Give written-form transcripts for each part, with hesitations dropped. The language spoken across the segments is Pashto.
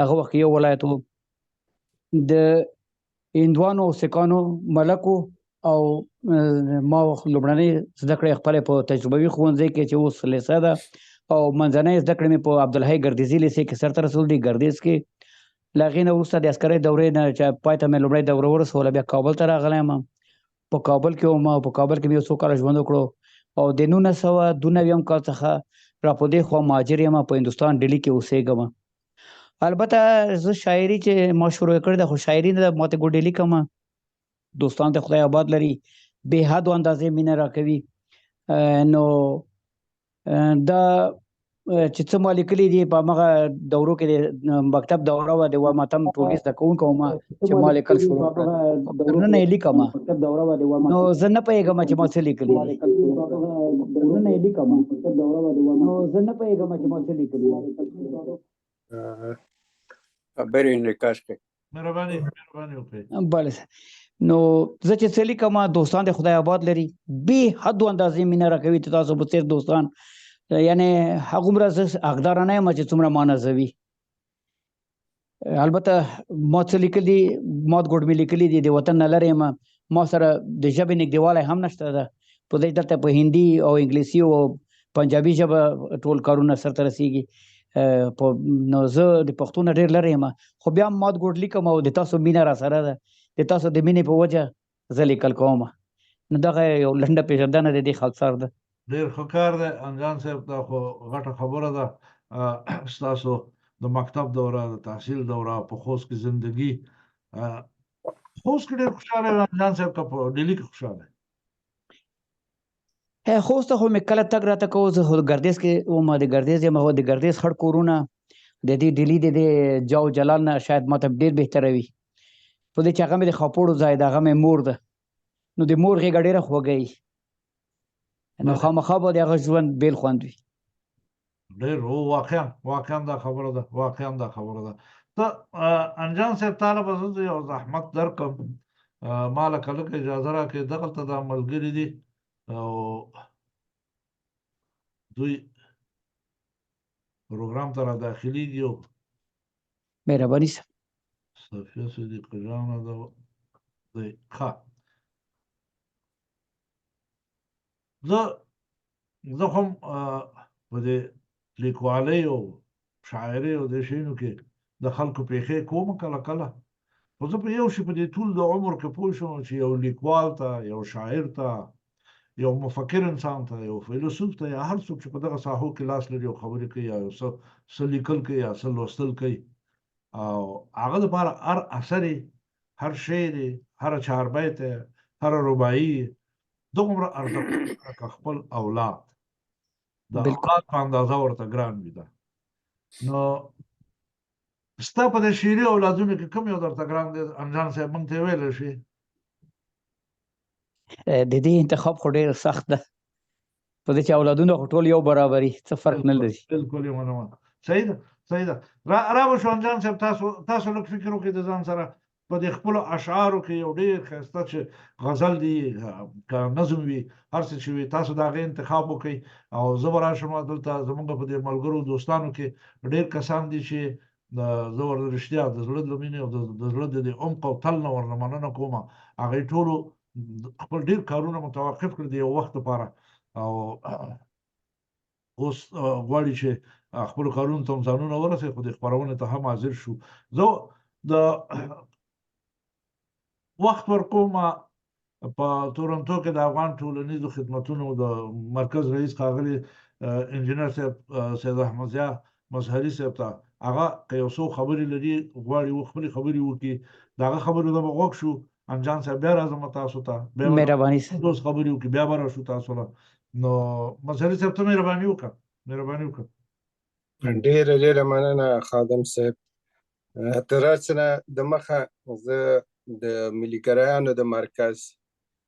هغه وخت یو ولایت و د هندوانو او سکانو ملکو او ما لومړنۍ زده کړې خپلې په تجربوي ښوونځي کې چې اوس لیسه ده او منځنۍ زده کړې مې په عبدالحی ګردیزي لیسې کې سرته رسول دي ګردیز کې. له هغې نه وروسته د عسکرۍ دورې نه چې پای ته مې لومړۍ دوره ورسوله بیا کابل ته راغلی یم. په کابل کې وم او په کابل کې مې یو څو کاله ژوند وکړو او د 1992 کال څخه را په دې خوا مهاجر یم په هندوستان ډیلي کې اوسېږم. البته زه شاعري چې ما شروع کړې ده خو شاعري نه ده ما ته ګو ډیلي کومه دوستان ته خدای آباد لري بې حد اندازې مینه راکوي. نو دا چې څه ما لیکلي دي په همغه دورو کې د مکتب دوره وه د اووم اتم ټولګي زده کوونکی وم چې ما لیکل شروع کړل تر ننه یې لیکم نو زه نه پوهېږم چې ما څه لیکلي دي خبرې انعکاس کوي. مهرباني وکړئ. بله نو زه چې څه لیکم دوستان د خدای آباد لري بې حدو اندازې مینه راکوي چې تاسو په څېر دوستان یعنی هغومره زه حقداره نه یم چې څومره ما نازوي. البته ما څه لیکلي ما ګوډ مې لیکلي دي د وطن نه لرې یم ما سره د ژبې نږدېوالی هم نشته ده په دې دلته په هندي او انګلیسي او پنجابي ژبه ټول کارونه سرته رسیږي نو زه د پښتو نه ډېر لرې یم خو بیا هم مات ګوډ لیکم او د تاسو مینه را سره ده د تاسو د مینې په وجه زه لیکل کوم. نو دغه یو لنډه پېژندنه د دې خاکسار ده. ډېر ښه کار دی انجان صاحب دا خو غټه خبره ده ستاسو د مکتب دوره د تحصیل دوره په خوست کې زندگی خوست کې ډېر خوشحاله یم انجان صاحب که په ډیلي کې خوشحاله خوست ته خو مې کله تګ راته کوو زه خو ګردیز کې وم د ګردیز یم د ګردیز خړ کورونه د دې ډیلي د دې جاو جلال نه شاید ماته ډېر بهتره وي په دې چې هغه مې د خاپوړو ځای ده هغه مې مور ده نو د مور غېږه ډېره خوږه وي نو خامخا به د هغه ژوند بېل خوند وي. ډېر واقعا دا خبره ده ته انجان صاحب تاله به زه یو زحمت درکړم ما لکه لږ اجازه راکړې دغلته دا ملګري دي او دوی پروګرام ته را داخلېږي او مهرباني صاحب صفیه صدیق جانه ده دی ښه زه هم په دې لیکوالۍ او شاعرۍ او دې شیانو کې د خلکو پیښې کوم کله خو زه په یو شي په دې ټول د عمر کې پوه شوم چې یو لیکوال ته یو شاعر ته یو مفکر انسان ته یو فیلسوف ته یا هر څوک چې په دغه ساحو کې لاس لري او خبرې کوي یا یو څه لیکل کوي یا څه لوستل کوي او هغه دپاره هر اثر هر شعر هر چاربیت هر رباعي دومره ارزښت لکه خپل اولاد د اولاد په اندازه ورته ګران وي ده نو ستا په دې شعري اولادونو کې کوم یو درته ګران دی انجان صاحب موږ ته یې ویلی شي د دې انتخاب خو ډېر سخت ده په دې چې اولادونه خو ټول یو برابري څه فرق نه لري بلکل یې منمه صحیح ده را به شو انجان صاحب تاسو لږ فکر وکړئ د ځان سره په دې خپلو اشعارو کې یو ډېر ښایسته چې غزل دي که نظم وي هر څه چې وي تاسو د هغې انتخاب وکړئ او زه به راشم دلته زموږ په دې ملګرو دوستانو کې ډېر کسان دي چې زه ورته رښتیا د زړه له مینې او د زړه د دې عمق او تل نه ورنه مننه کومه هغوی ټولو خپل ډېر کارونه متوقف کړي د یو وخت لپاره او اوس غواړي چې خپلو کارونو ته هم ځانونه ورسوي خو د خپرونې ته هم حاضر شو زه د وخت ورکوم په تورنټو کې د افغان ټولنیزو خدمتونو د مرکز رئیس ښاغلي انجینر صاحب سید احمد ضیا مظهري صاحب ته هغه که یو څو خبرې لري غواړي خپلې خبرې وکړي د هغه خبرو ته به غوږ شو انجان صاحب بیا راځم تاسو ته مهرباني صاحب اوس خبرې وکړي بیا به راشو تاسو له نو مظهري صاحب ته مهرباني وکړه ډېره مننه خادم صاحب تر هر څه نه دمخه زه د ملي ګرایانو د مرکز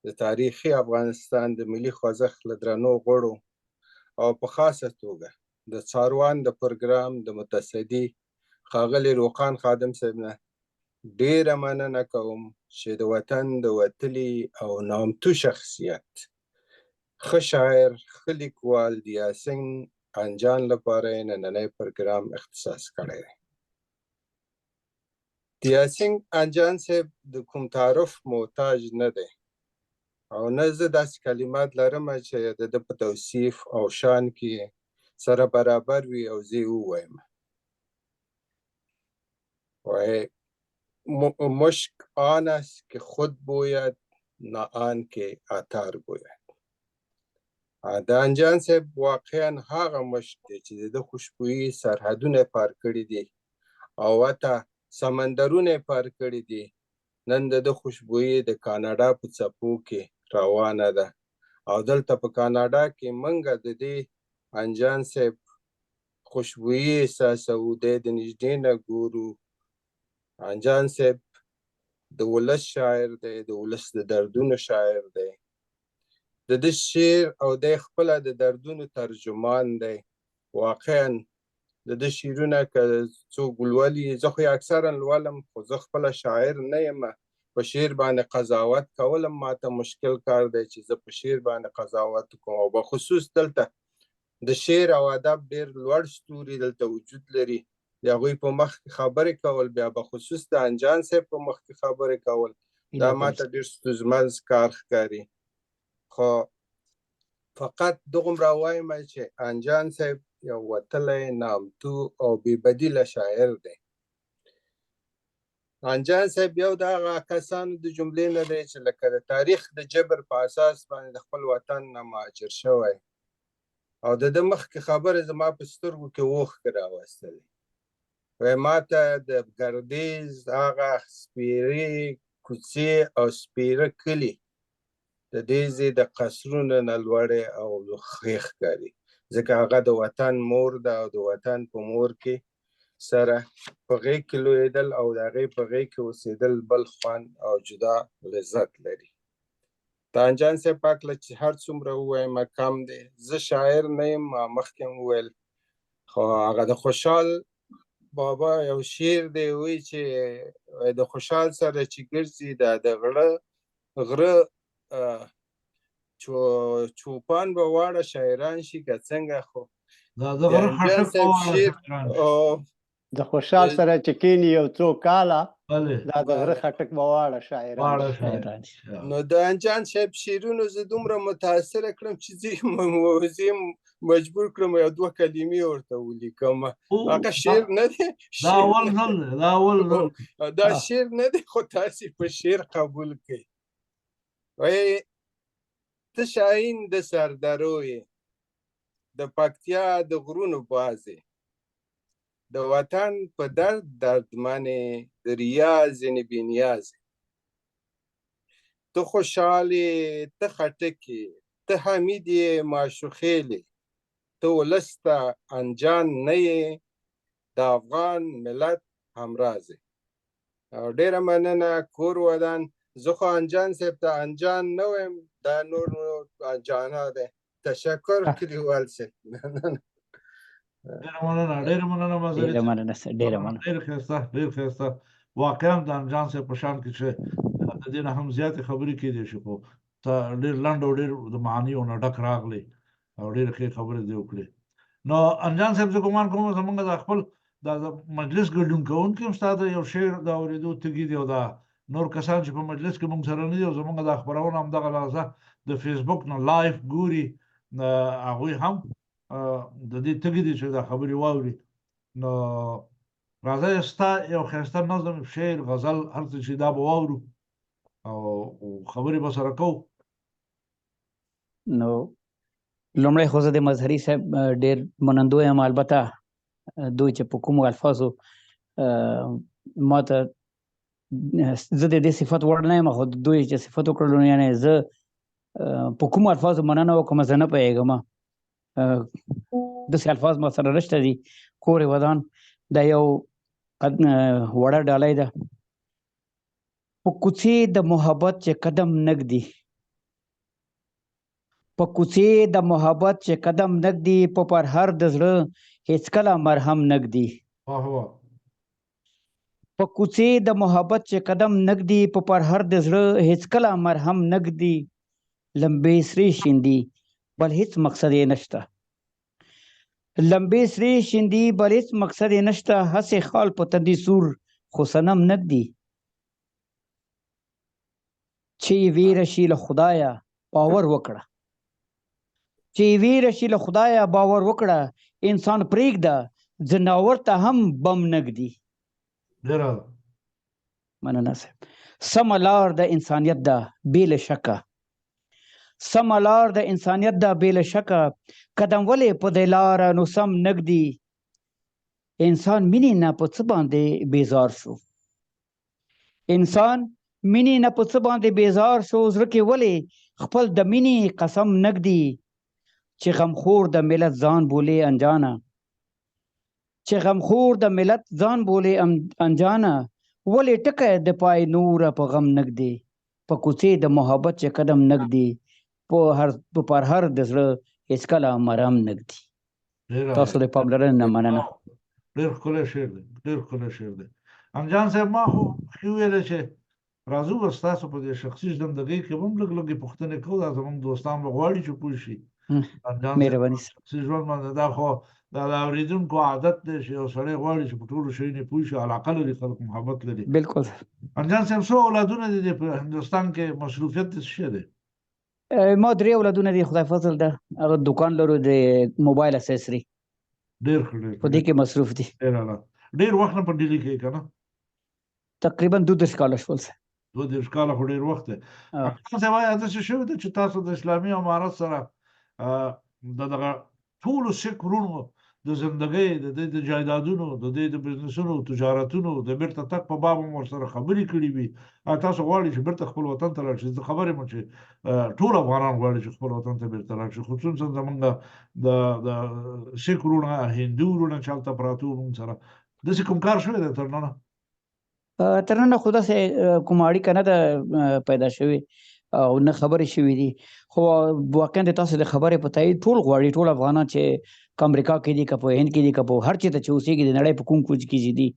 د تاریخي افغانستان د ملي خوځښت له درنو غړو او په خاصه توګه د څاروان د پروګرام د متصدي ښاغلي روخان خادم صاحب نه ډېره مننه کوم چې د وطن د وتلي او نامتو شخصیت ښه شاعر ښه لیکوال د یاسین انجان لپاره یې نننی پروګرام اختصاص کړی دی یاسین انجان صاحب د کوم تعارف محتاج نه دی او نه زه داسې کلمات لرم چې د ده په توصیف او شان کې سره برابر وي او زه یې ووایم. وای مشک آن است که خود بوید نه آن که عطر بوید. د انجان صاحب واقعا هغه مشک دی چې د ده خوشبويي سرحدونه پار کړي دي او حتی سمندرونه پار کړي دي. نن د ده خوشبويي د کاناډا په څپو کې روانه ده او دلته په کاناډا کې موږ د دې انجان صاحب خوشبويي احساسوو، دی د نږدې نه ګورو. انجان صاحب د ولس شاعر دی، د ولس د دردونو شاعر دی. د ده شعر او دی خپله د دردونو ترجمان دی. واقعا د ده شعرونه که څوک ولولي، زه خو یې اکثرا لولم خو زه خپله شاعر نه یم، په شعر باندې قضاوت کولم ماته مشکل کار دی چې زه په شعر باندې قضاوت کوم. او بخصوص دلته د شعر او ادب ډېر لوړ ستوري دلته وجود لري، د هغوی په مخ کې خبرې کول، بیا بخصوص د انجان صاحب په مخ کې خبرې کول، دا ماته ډېر ستونزمن کار ښکاري. خو فقط دغومره وایم چې انجان صاحب یو وتلی، نامتو او بې بدیله شاعر دی. انجان صاحب یو د هغه کسانو د جملې نه دی چې لکه د تاریخ د جبر په اساس باندې د خپل وطن نه مهاجر شوی او د ده مخکې خبرې زما په سترګو کې اوښکې راوستلې. وایي ماته د ګردیز هغه سپېرې کوڅې او سپېره کلي د دې ځای د قصرونو نه لوړې او ښې ښکاري، ځکه هغه د وطن مور ده او د وطن په مور کې سره په غېږ کې لویېدل او د هغې په غېږ کې اوسېدل بل خوند او جدا لذت لري. د انجان صاحب په هکله چې هر څومره ووایم کم دی. زه شاعر نه یم، ما مخکې هم وویل، خو هغه د خوشحال بابا یو شعر دی، وایي چې د خوشحال سره چې ګرځي دا د غره چوپان به واړه شاعران شي که څنګه. خو د غره خټک د خوشحال سره چې کیني یو څو کاله دا د غره خټک به واړه شاعران. نو د انجان صاحب شعرونو زه دومره متاثره کړم چې زه مجبور کړم یو دوه کلمې ورته ولیکم. هغه شعر نه دی، دا شعر نه دی، خو تاسې په شعر قبول کړئ. وایي ته شاهین د سردرو یې، د پکتیا د غرونو بازې، د وطن په درد دردمنې، د ریاض ځینې بې نیازې. ته خوشحال یې، ته خټک یې، ته حمید یې معشوقېل یې، ته ولس ته انجان نه یې، د افغان ملت همراز یې. او ډېره مننه. کور ودان. زه خو انجان صاحب ته انجان نه وایم، دا نور انجانا دی. تشکر کلیوال صاحب. ډېره مننه، ډېره مننه مزري، ډېر ښایسته. واقعا د انجان صاحب په شان کې چې د دې نه هم زیاتې خبرې کېدای شي، خو ته ډېر لنډ او ډېر د معانیو نه ډک راغلی او ډېرې ښې خبرې دې وکړې. نو انجان صاحب زه ګمان کوم زمونږ د خپل د مجلس ګډون کوونکي هم ستا د یو شعر د اورېدو تږي دي او دا نور کسان چې په مجلس کې مونږ سره نه دي او زمونږ د خپرونه همدغه لحظه د فیسبوک نه لایف ګوري، هغوی هم د دې تږي دي چې دا خبرې واوري. نو راځه ستا یو ښایسته نظم، شعر، غزل، هر څه چې دا به واورو او خبرې به سره کوو. نو لومړی خو زه د مظهري صاحب ډېر منندوی یم، البته دوی چې په کومو الفاظو ما ته زه د دې صفت وړ نه یم، خو دوی چې صفت وکړلو یعنې زه په کومو الفاظو مننه وکړم زه نه پوهېږم. داسې الفاظ ما سره نشته دي. کور ودان دا یو وړه ډالۍ ده. په کوڅې د محبت چې قدم نږدي، په کوڅې د محبت چې قدم نږدي، په پرهر د زړه هېڅکله مرهم نږدي. په کوڅې د محبت چې قدم نږدي، په پرهر د زړه هېڅکله مرهم نږدي. لمبې سرې شیندي بل هیڅ مقصد یې نشته، لمبې سرې شیندي بل هیڅ مقصد یې نشته. هسې خال په تندي سور خو صنم نږدي چې ویره شي له خدایه باور وکړه چې ویره شي له خدایه باور وکړه انسان پرېږده ځناور ته هم بم نږدي مننه صاحب سمه لار د انسانیت ده بې له شکه سمه لار د انسانیت ده بې له شکه قدم ولې په دې لاره نو سم نږدي انسان مینې نه په څه باندې بیزار شو انسان مینې نه په څه باندې بیزار شو زړه کې ولې خپل د مینې قسم نږدي چې غمخور د ملت ځان بولې انجانه چې غمخور د ملت ځان بولې انجانه ولې ټکه د پای نوره په غم نږدي په کوڅې د محبت چې قدم نږدي پر هر د زړه هېڅکله مرام نږدي تاسو د پاملرنې نه مننه ډېر ښکلی شعر دی ډېر ښکلی شعر دی انجان صاحب ما خو ښې ویلې چې راځو به ستاسو په دې شخصي ژوندګۍ کې به هم لږ لږې پوښتنې کوو دا زموږ دوستان به غواړي چې پوه شي مهرباني شخصي ژوند باندې دا خو دا د اورېدونکو عادت دی چې یو سړی غواړي چې په ټولو شیونو پوه شي علاقه لري خلک محبت لري بالکل انجان صاحب څو اولادونه دي په هندوستان کې مصروفیت څه شی دی ما 3 اولادونه دي خدای فضل ده هغه دکان لرو د موبایل اسسري ډېر ښه ډېر په دې کې مصروف دي ډېر وخت نه په ډیلي کې که نه تقریبا 12 کاله شول 12 کاله خو ډېر وخت دی صاحب آیا داسې شوي ده چې تاسو د اسلامي امارت سره د دغه ټولو سیک وروڼو د زندګۍ د دې د جایدادونو د دې د بزنسونو تجارتونو د بیرته تګ په باب هم ورسره خبرې کړي وي تاسو غواړئ چې بیرته خپل وطن ته لاړ شئ زه خبر یم چې ټول افغانان غواړي چې خپل وطن ته بیرته لاړ شي خصوصا زمونږ د سیک وروڼه هندو وروڼه چې هلته پراته وو مونږ سره داسې کوم کار شوی دی تر ننه تر نن خو داسې کوم اړیکه نه ده پیدا شوې او نه خبرې شوې دي خو واقعا د تاسو د خبرې په تایید ټول غواړي ټول افغانان چې امریکا کې دي که په هند کې دي که په هر چېرته چې اوسېږي د نړۍ په کوم کوچ کې چې دي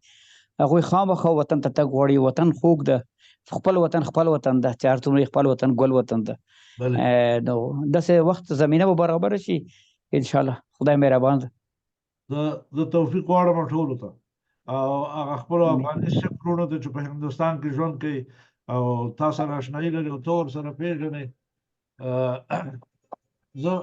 هغوی خامخا وطن ته تګ غواړي وطن خوږ ده خپل وطن ده چې هر څومره خپل وطن ګل وطن ده نو داسې وخت زمینه به برابره شي انشاءالله خدای مهربان ده زه توفیق غواړم ټولو ته او هغه خپلو افغاني سیک وروڼو ته چې په هندوستان کې ژوند کوي او تا سره اشنایي لري او ته ورسره پېژنې زه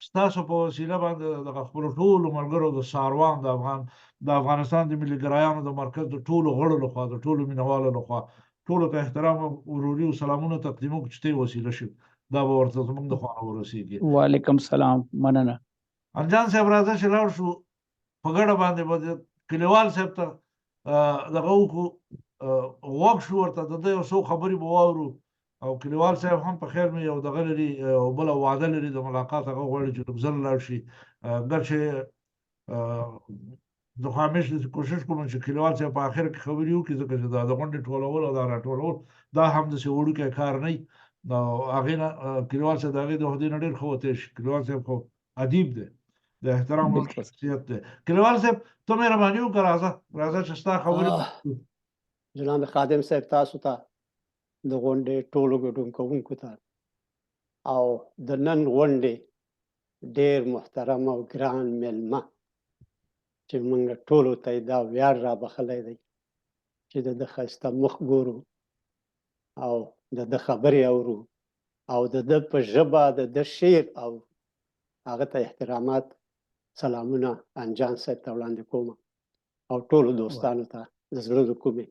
ستاسو په وسیله باندې دغه خپلو ټولو ملګرو د ساروان د افغانستان د ملي ګرایانو د مرکز د ټولو غړو لخوا د ټولو مینوالو لخوا ټولو ته احترام او وروري او سلامونه تقدیمو چې ته وسیله شي دا به ورته زموږ د خوا نه ورسېږي وعلیکم سلام مننه انجان صاحب راځه چې لاړ شو په ګډه باندې به کلیوال صاحب ته دغه وکړو غوږ شو ورته د ده یو څو خبرې به واورو او کلیوال صاحب هم په خیر مې یو دغه لري او بله وعده لري د ملاقات هغه غواړي چې لږ ژر لاړ شي ګرچې زه خو همیشه داسې کوشش کوم چې کلیوال صاحب په اخر کې خبرې وکړي ځکه چې دا د غونډې ټولول او دا راټولول دا هم داسې وړوکی کار نه وي نو هغې نه کلیوال صاحب د هغې د عهدې نه ډېر ښه وتی شي کلیوال صاحب خو ادیب دی د احترام شخصیت دی کلیوال صاحب ته مهرباني وکړه راځه چې ستا خبرې جناب خادم صاحب تاسو ته د غونډې ټولو ګډون کوونکو ته او د نن غونډې ډېر محترم او ګران میلمه چې موږ ټولو ته دا ویاړ را بخلی دی چې د ده ښایسته مخ ګورو او د ده خبرې اورو او د ده په ژبه د ده شعر او هغه ته احترامات سلامونه انجان صاحب ته وړاندې کوم او ټولو دوستانو ته د زړه د کومې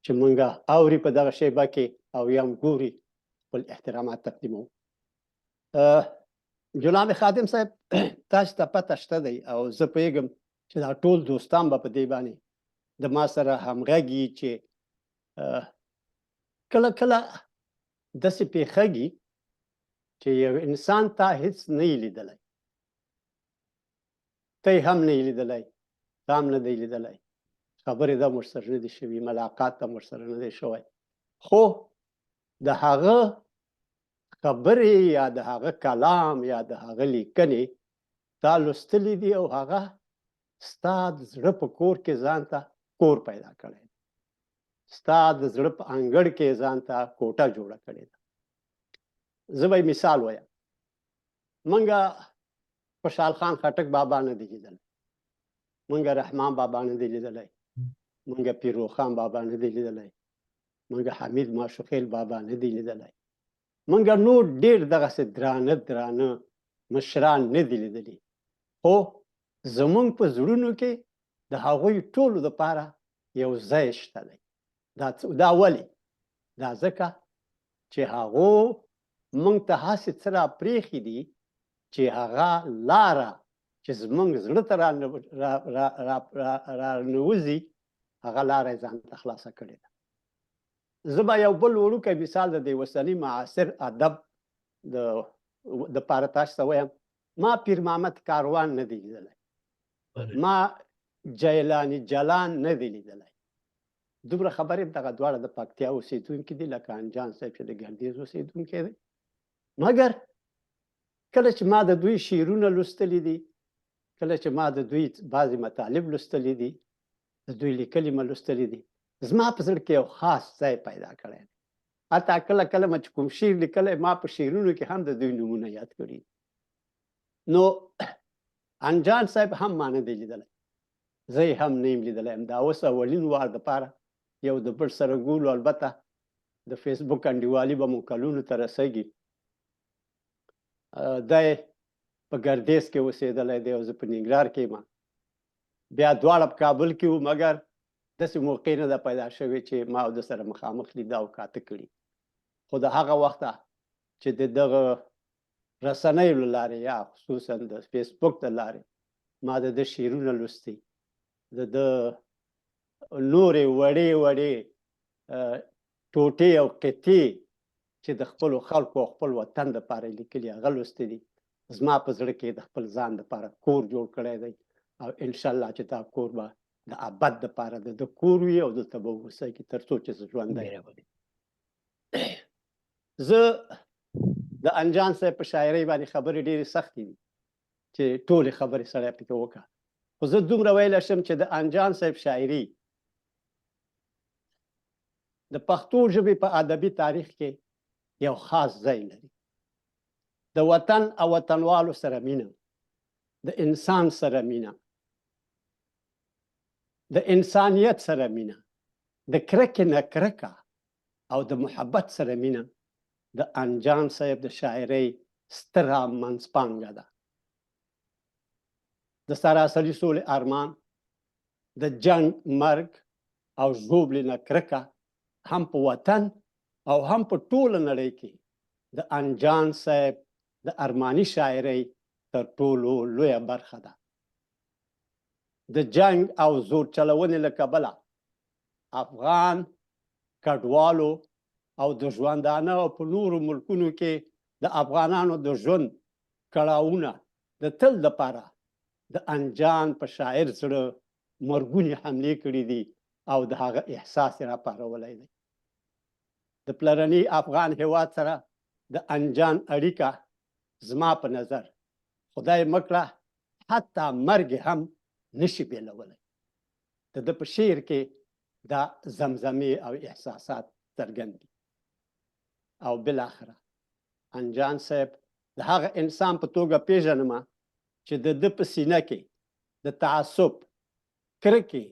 چې موږ اوري په دغه شیبه کې او یا هم ګوري خپل احترامات تقدیموو جناب خادم صاحب تاسو ته پته شته دی او زه پوهېږم چې دا ټول دوستان به په دې باندې د ما سره همغږي چې کله کله داسې پېښېږي چې یو انسان ته هېڅ نه یې لیدلی ته یې هم نه یې لیدلی تا هم نه دی لیدلی خبرې دا موږ سره نه دي شوي ملاقات ته موږ سره نه دی شوی خو د هغه خبرې یا د هغه کلام یا د هغه لیکنې تا لوستلی دي او هغه ستا د زړه په کور کې ځان ته کور پیدا کړی دی ستا د زړه په انګړ کې ځان ته کوټه جوړه کړې ده زه به مثال وایم موږ خوشحال خان خټک بابا نه دی لیدلی مونږ رحمان بابا نه دی لیدلی، مونږ پیروخان بابا نه دی لیدلی، مونږ حمید ماشوخیل بابا نه دی لیدلی، مونږ نور ډېر دغسې درانه مشران نه دي لیدلي، خو زمونږ په زړونو کې د هغوی ټولو دپاره یو ځای شته دی. دا ولې؟ دا ځکه چې هغو مونږ ته هسې څه راپرېښي دي چې هغه لاره چې زمونږ زړه ته راننوځي هغه لاره یې ځان ته خلاصه کړې ده. زه به یو بل وړوکی مثال د دې اوسني معاصر ادب دپاره تاسو ته وایم. ما پیر محمد کاروان نه دی لیدلی، ما جیلاني جلان نه دی لیدلی. دومره خبرې دغه دواړه د پکتیا اوسېدونکي دي، لکه انجان صاحب چې د ګردیز اوسېدونکی دی. مګر کله چې ما د دوی شعرونه لوستلي دي، کله چې ما د دوی بعضې مطالب لوستلي دي، د دوی لیکلي مې لوستلي دي، زما په زړه کې یو خاص ځای پیدا کړی دی. حتی کله کله مې چې کوم شعر لیکلی ما په شعرونو کې هم د دوی نومونه یاد کړي. نو انجان صاحب هم ما نه دی لیدلی، زه یې هم نه یم لیدلی. همدا اوس اولین وار دپاره یو د بل سره ګورو. البته د فیسبوک انډیوالي به مو کلونو ته رسیږي. دی په ګردیز کې اوسېدلی دی او زه په ننګرهار کې یم. بیا دواړه په کابل کې وو، مګر داسې موقع نه ده پیدا شوې چې ما او ده سره مخامخ لیده او کاته کړي. خو د هغه وخته چې د دغه رسنیو له لارې یا خصوصا د فیسبوک د لارې ما د ده شعرونه لوستي، د ده نورې وړې ټوټې او قطعې چې د خپلو خلکو او خپل وطن دپاره یې لیکلي هغه لوستي دي. زما په زړه کې د خپل ځان دپاره کور جوړ کړی دی او انشاءالله چې دا کور به د ابد دپاره د ده کور وي او دلته به اوسیږي تر څو چې زه ژوندی یم. زه د انجان صاحب په شاعرۍ باندې خبرې ډېرې سختې دي چې ټولې خبرې سړی پکې وکړه، خو زه دومره ویلی شم چې د انجان صاحب شاعري د پښتو ژبې په ادبي تاریخ کې یو خاص ځای لري. د وطن او وطنوالو سره مینه، د انسان سره مینه، د انسانیت سره مینه، د کرکې نه کرکه او د محبت سره مینه د انجان صاحب د شاعرۍ ستره منځپانګه ده. د سراسري سولې ارمان، د جنګ مرګ او ژوبلې نه کرکه هم په وطن او هم په ټوله نړۍ کې د انجان صاحب د ارماني شاعرۍ تر ټولو لویه برخه ده. د جنګ او زور چلونې له کبله افغان کډوالو او د ژوندانه او په نورو ملکونو کې د افغانانو د ژوند کړاوونه د تل دپاره د انجان په شاعر زړه مرګونې حملې کړي دي او د هغه احساس یې راپارولی دی. د پلرني افغان هیواد سره د انجان اړیکه زما په نظر خدای مکړه حتی مرګ هم نشي بیلولی. د ده په شعر کې دا زمزمې او احساسات څرګند دي. او بالاخره انجان صاحب د هغه انسان په توګه پیژنمه چې د ده په سینه کې د تعصب، کرکې،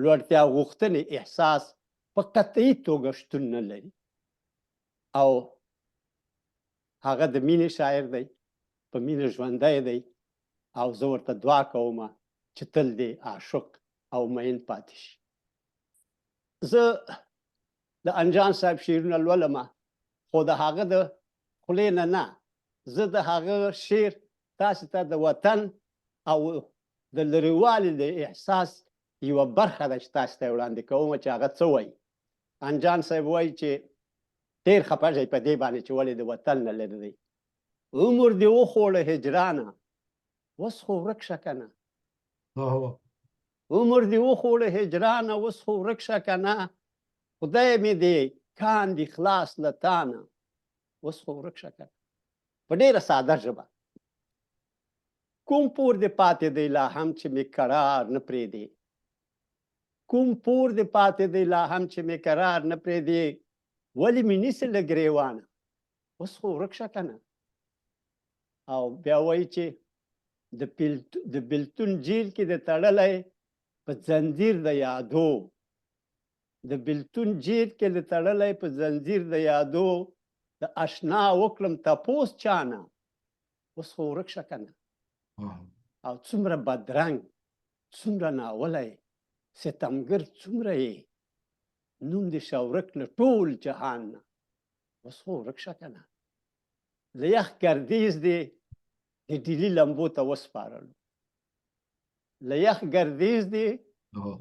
لوړتیا غوښتنې احساس په قطعي توګه شتون نه لري او هغه د مینې شاعر دی، په مینه ژوندی دی او زه ورته دعا کوم چې تل دې عاشق او مین پاتې شي. زه د انجان صاحب شعرونه لولمه، خو د هغه د خولې نه، زه د هغه شعر تاسو ته د وطن او د لرېوالي د احساس یوه برخه ده چې تاسو ته یې وړاندې کوم چې هغه څه وایي. انجان صاحب وایي چې ډېر خفه شئ په دې باندې چې ولې د وطن نه لرې دی. عمر دې وخوړه هجرانه اوس خو ورک شه که نه، عمر دې وخوړه هجرانه اوس خو ورک شه که نه، خدای مې دې کاندي خلاص له تانه اوس خو ورک شه که نه. په ډېره ساده ژبه، کوم پور دې پاتې دی لا هم چې مې قرار نه پرېږدي، کوم پور دې پاتې دی لا هم چې مې قرار نه پرېږدي، ولې مې نیسې له ګرېوانه اوس خو ورک شه که نه. او بیا وایي چې د بلتون جیل کې د تړلی په زنځیر د یادو، د بلتون جیل کې د تړلی په زنځیر د یادو، د اشنا وکړم تپوس چانه اوس خو ورک شه کنه. او څومره بدرنګ، څومره ناولی، ستمګر څومره یې، نوم دې شه ورک له ټول جهان نه اوس خو ورک شه کنه. د یخ ګردیز دې د ډیلي لمبو ته وسپارلو، له یخ ګردیز دې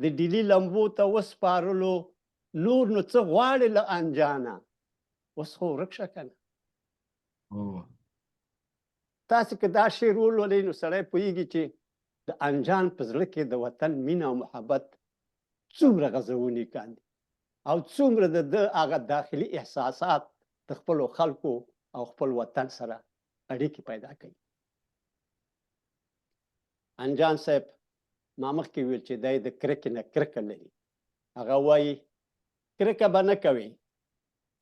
د ډیلي لمبو ته وسپارلو، نور نو څه غواړې له انجانه اوس خو ورک شه کنه. تاسې که دا شعر ولولئ نو سړی پوهېږي چې د انجان په زړه کې د وطن مینه او محبت څومره غځونې کاندي او څومره د ده هغه داخلي احساسات د خپلو خلکو او خپل وطن سره اړیکې پیدا کوي. انجان صاحب ما مخکې ویل چې دی د کرکې نه کرکه لري. هغه وایي کرکه به نه کوي،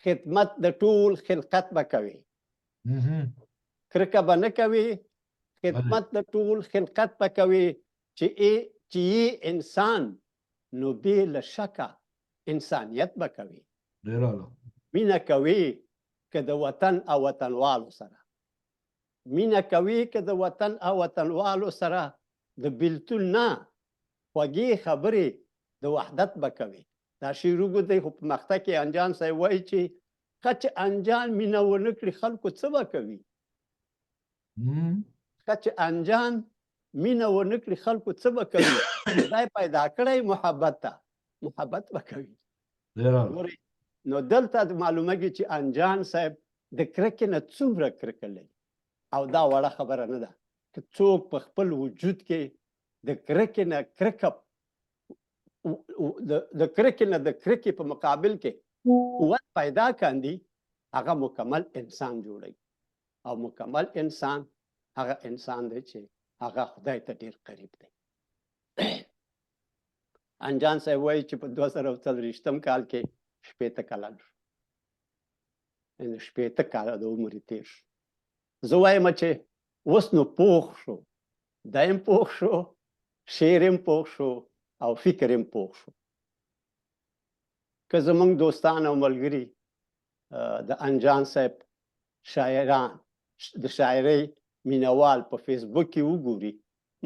خدمت د ټول خلقت به کوي. کرکه به نه کوي، خدمت د ټول خلقت به کوي. چې یې انسان نو بې له شکه انسانیت به کوي. مینه کوي که د وطن او وطنوالو سره، مینه کوي که د وطن او وطنوالو سره، د بلتون نه خوږې خبرې د وحدت به کوي. دا شعر وګورئ خو په مقطع کې انجان صاحب وایي چې ښه چې انجان مینه ونه کړي خلکو څه به کوي. ښه چې انجان مینه ونه کړي خلکو څه به کوي. خدای پیدا کړی محبت ته، محبت به کوي. نو دلته معلومېږي چې انجان صاحب د کرکې نه څومره کرکه لري. او دا وړه خبره نه ده که څوک په خپل وجود کې د کرکې نه کرکه، د کرکې نه د کرکې په مقابل کې قوت پیدا کاندي، هغه مکمل انسان جوړوي. او مکمل انسان هغه انسان دی چې هغه خدای ته ډیر قریب دی. انجان صاحب وایي چې په 2040 کال کې 80 کلن شو، یعنې 80 کاله د عمر یې تېر شو. زه وایم چې اوس نو پوخ شو، دی هم پوخ شو، شعر هم پوخ شو او فکر هم پوخ شو. که زموږ دوستان او ملګري د انجان صاحب شاعران، د شاعرۍ مینوال په فیسبوک کې وګوري،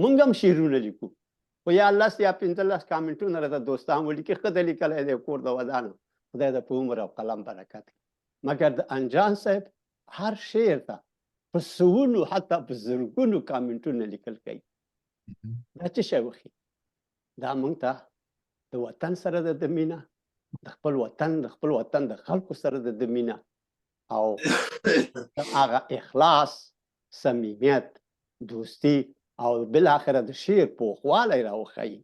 موږ هم شعرونه لیکو، خو یا 10 یا 15 کامنټونه راته دوستان ولیکي ښه دی لیکلی دی کور د ودانو، خدای د په عمر او قلم برکت کړي. مګر د انجان صاحب هر شعر ته په سوونو حتی په زرګونو کامنټونه لیکل کوي. دا څه شی وښي؟ دا موږ ته د وطن سره د مینه، د خپل وطن د خلکو سره د مینه او هغه اخلاص، صمیمیت، دوستی او بالاخره د شعر پوخوالی راوښیي.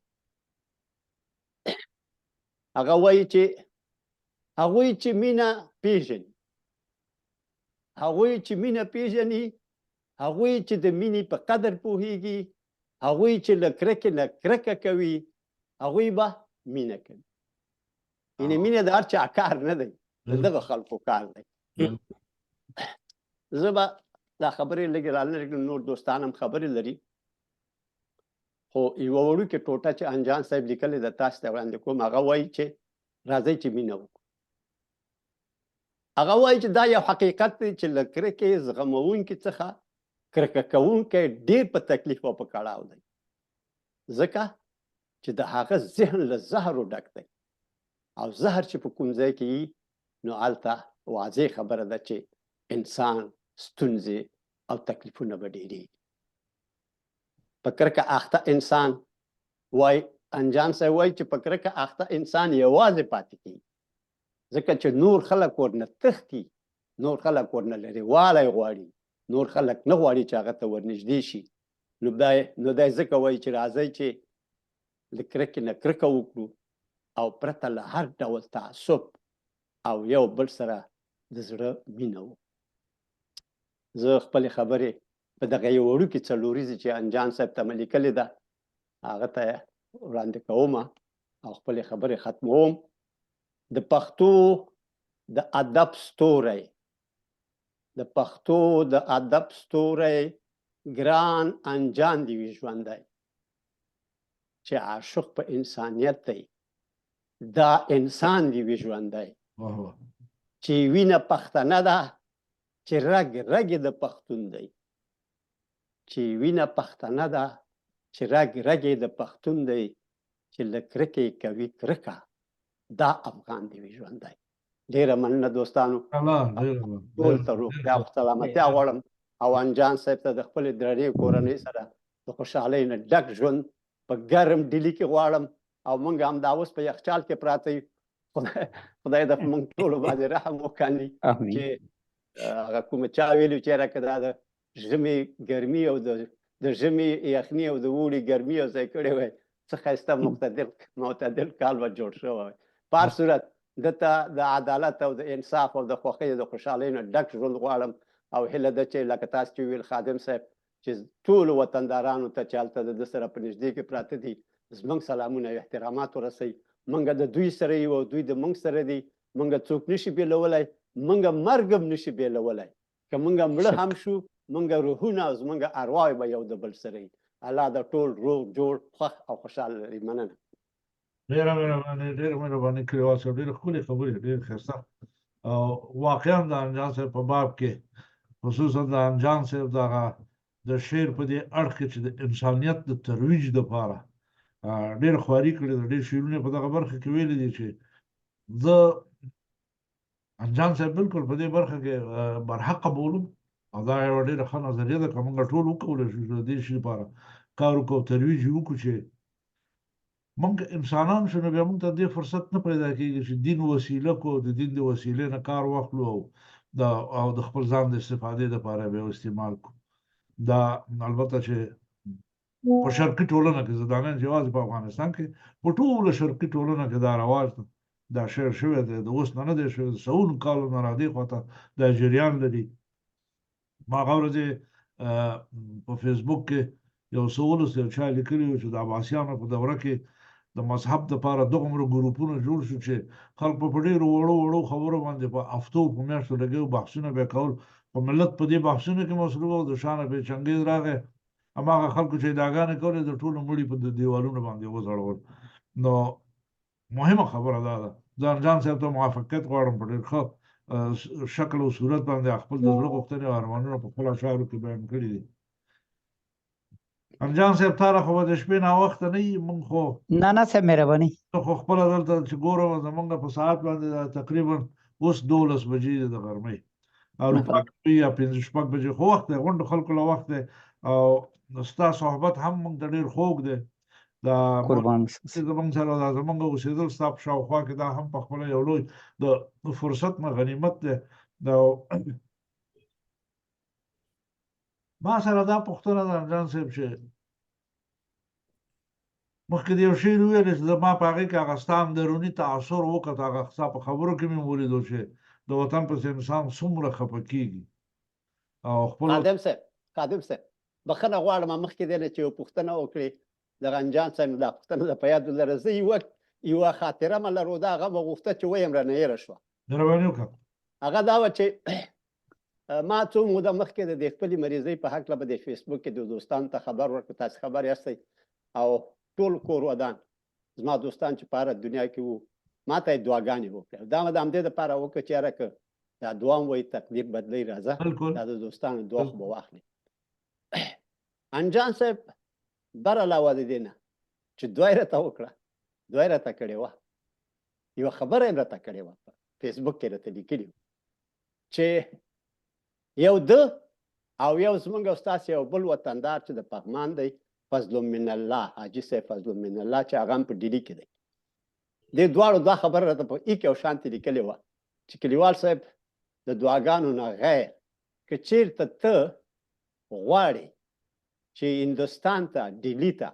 هغه وایي چې هغوی چې مینه پیژني، هغوی چې مینه پیژني، هغوی چې د مینې په قدر پوهیږي، هغوی چې له کرکې نه کرکه کوي، هغوی به مینه کوي. یعنې مینه د هر چا کار نه دی، د دغه خلکو کار دی. زه به دا خبرې لږې رالنډ، نور دوستان هم خبرې لري، خو یوه وړوکې ټوټه چې انجان صاحب لیکلې ده تاسو ته وړاندې کوم. هغه وایي چې راځئ چې مینه وکړو. هغه وایي چې دا یو حقیقت دی چې له کرکې زغموونکي څخه کرکه کوونکی ډېر په تکلیف او په کړاو دی، ځکه چې د هغه ذهن له زهرو ډک دی، او زهر چې په کوم ځای کې وي نو هلته واضح خبره ده چې انسان ستونزې او تکلیفونه به ډېرېږي. په کرکه اخته انسان وایي، انجان صاحب وایي چې په کرکه اخته انسان یوازې پاتې کېږي، ځکه چې نور خلک ورنه تښتي، نور خلک ورنه لرې والی غواړي، نور خلک نه غواړي چې هغه ته ورنږدې شي. نو دی ځکه وایي چې راځئ چې له کرکې نه کرکه وکړو او پرته له هر ډول تعصب او یو بل سره د زړه مینه وکړو. زه خپلې خبرې په دغه یو وړوکې څلوریزې چې انجان صاحب ته مې لیکلې ده هغه ته وړاندې کوم او خپلې خبرې ختموم. د پښتو د ادب ستوری، د پښتو د ادب ستوری ګران انجان دې وي ژوندی چې عاشق په انسانیت دی دا انسان دې وي ژوندی واه واه چې وینه پښتنه ده چې رګ رګ د پښتون دی چې وینه پښتنه ده چې رګ رګ د پښتون دی چې له کرکې کوي کرکه دا افغان دې وي ژوندی ډېره مننه دوستانو الله ټول ته روغتیا او سلامتیا غواړم او انجان صاحب ته د خپلې درنې کورنۍ سره د خوشحالۍ نه ډک ژوند په ګرم ډیلي کې غواړم او موږ هم دا اوس په یخچال کې پراته یو خدای د موږ ټولو باندې رحم وکړي چې هغه کومه چا ویلي چې راکه دا د ژمي ګرمي او د ژمي یخني او د اوړي ګرمي او ځای کړی وای څه ښایسته معتدل کال به جوړ شوی په هر صورت دته د عدالت او د انصاف او د خوښۍ او د خوشحالۍ نه ډک ژوند غواړم او هیله ده چې لکه تاسو چې ویل خادم صاحب چې ټولو وطندارانو ته چې هلته د ده سره په نږدې کې پراته دي زموږ سلامونه او احترامات ورسوي موږ د دوی سره یو او دوی د موږ سره دي موږ څوک نشي بېلولی موږ مرګ هم نشي بېلولی که موږ مړه هم شو موږ روحونه او زموږ ارواح به یو د بل سره وي الله د ټول روغ جوړ خوښ او خوشحاله لري مننه ډېره مهرباني کړې وه صاحب ډېرې ښکلې خبرې ډېرې ښایسته او واقعا د انجان صاحب په باب کې خصوصا د انجان صاحب دغه د شعر په دې اړخ کې چې د انسانیت د ترویج دپاره ډېر خواري کړې ده ډېر شعرونه په دغه برخه کې ویلي دي چې زه انجان صاحب بالکل په دې برخه کې برحقه بولم او دا یوه ډېره ښه نظریه ده که موږ ټول وکولی شو چې د دې شي لپاره کار وکړو ترویج یې وکړو چې موږ انسانان شو نو بیا موږ ته دې فرصت نه پیدا کېږي چې دین وسیله کړو د دین د وسیلې نه کار واخلو او د خپل ځان د استفادې دپاره بیا استعمال کړو دا البته چې په شرقي ټولنه کې زه دا نه یوازې په افغانستان کې په ټوله شرقي ټولنه کې دا رواج ده دا شعر شوی دی د اوس نه دی شوی د سلونو کالو نه را دې خواته دا جریان لري ما هغه ورځې په فیسبوک کې یو څه ولوست یو چا لیکلي وو چې د عباسیانو په دوره کې د مذهب دپاره دومره ګروپونه جوړ شو چې خلک په ډېرو وړو خبرو باندې په هفتو په میاشتو لګیا بحثونه به یې کول خو ملت په دې بحثونو کې مصروف و د شانه پې چنګیز راغی هماغه خلکو چې ادعاګانې کولې د ټولو مړي په دیوالونو باندې وځړول نو مهمه خبره دا ده زه انجان صاحب ته موافقت غواړم په ډېر ښه شکل او صورت باندې خپل د زړه غوښتنې او ارمانونه په خپلو اشعارو کې بیان کړي دي انجان صاحب تاره خو به د شپې ناوخته نه یي موږ خو نه صاحب مهرباني ته خو خپله دلته چې ګورم زمونږ په ساعت باندې تقریبا اوس 12 بجې د غرمۍ اروپا کې یا 5-6 بجې خو وخت دی غونډو خلکو له وخت دی او ستا صحبت هم موږ ته ډېر خوږ دی دا قربان زمونږ سره دا زمونږ اوسېدل ستا په شاوخوا کې دا هم پخپله یو لوی د فرصت نه غنیمت دی دا ما سره دا پوښتنه ده انجان صاحب چې مخکې د یو شعر وویلې چې زما په هغې کې هغه ستا اندروني تاثر وکړ هغه ستا په خبرو کې مې ولیدو چې د وطن پسې انسان څومره خفه کېږي او خپل خادم صاحب بخښنه غواړم مخکې دی نه چې یو پوښتنه وکړې دغه انجان صاحب دا پوښتنه د په یاد ولره زه یوه خاطره مې لرو دا هغه مې غوښته چې ویم رانه هېره شوه مهرباني وکړه هغه دا وه چې ما څو موده مخکې د دې خپلې مریضۍ په هکله به د فیسبوک کې د دوستانو ته خبر ورکړو تاسې خبر یاستئ او ټول کور ودان زما دوستان چې په هره دنیا کې وو ما ته یې دعاګانې وکړې دا مې د همدې دپاره وکړه چې یاره که دا دعا هم وایي تقدیر بدلی راځه دا د دوستانو دعا خو به واخلې انجان صاحب بر علاوه د دې نه چې دعا یې راته وکړه دعا یې راته کړې وه یوه خبره یې راته کړې وه په فیسبوک کې راته لیکلي چې یو ده او یو زمونږ او ستاسې یو بل وطندار چې د پغمان دی فضل من الله حاجي صاحب فضل من الله چې هغه هم په ډیلي کې دی دې دواړو دا خبره راته په ایک او شانتې لیکلې وه چې کلیوال صاحب د دعاګانو نه غیر که چېرته ته غواړې چې هندوستان ته ډیلي ته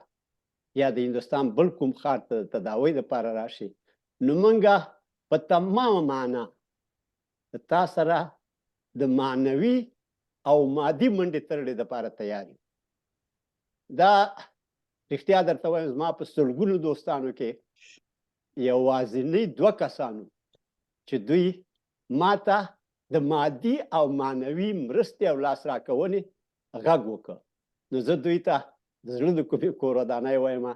یا د هندوستان بل کوم ښار ته د تداوۍ دپاره راشي نو موږ په تمامه معنا د تا سره د معنوي او مادي منډې ترړې دپاره تیار یو دا رښتیا درته وایم زما په سلګونو دوستانو کې یوازینی 2 کسانو چې دوی ما ته د مادي او معنوي مرستې او لاس راکونې غږ وکړ نو زه دوی ته د زړه د کومې کور ودانۍ وایم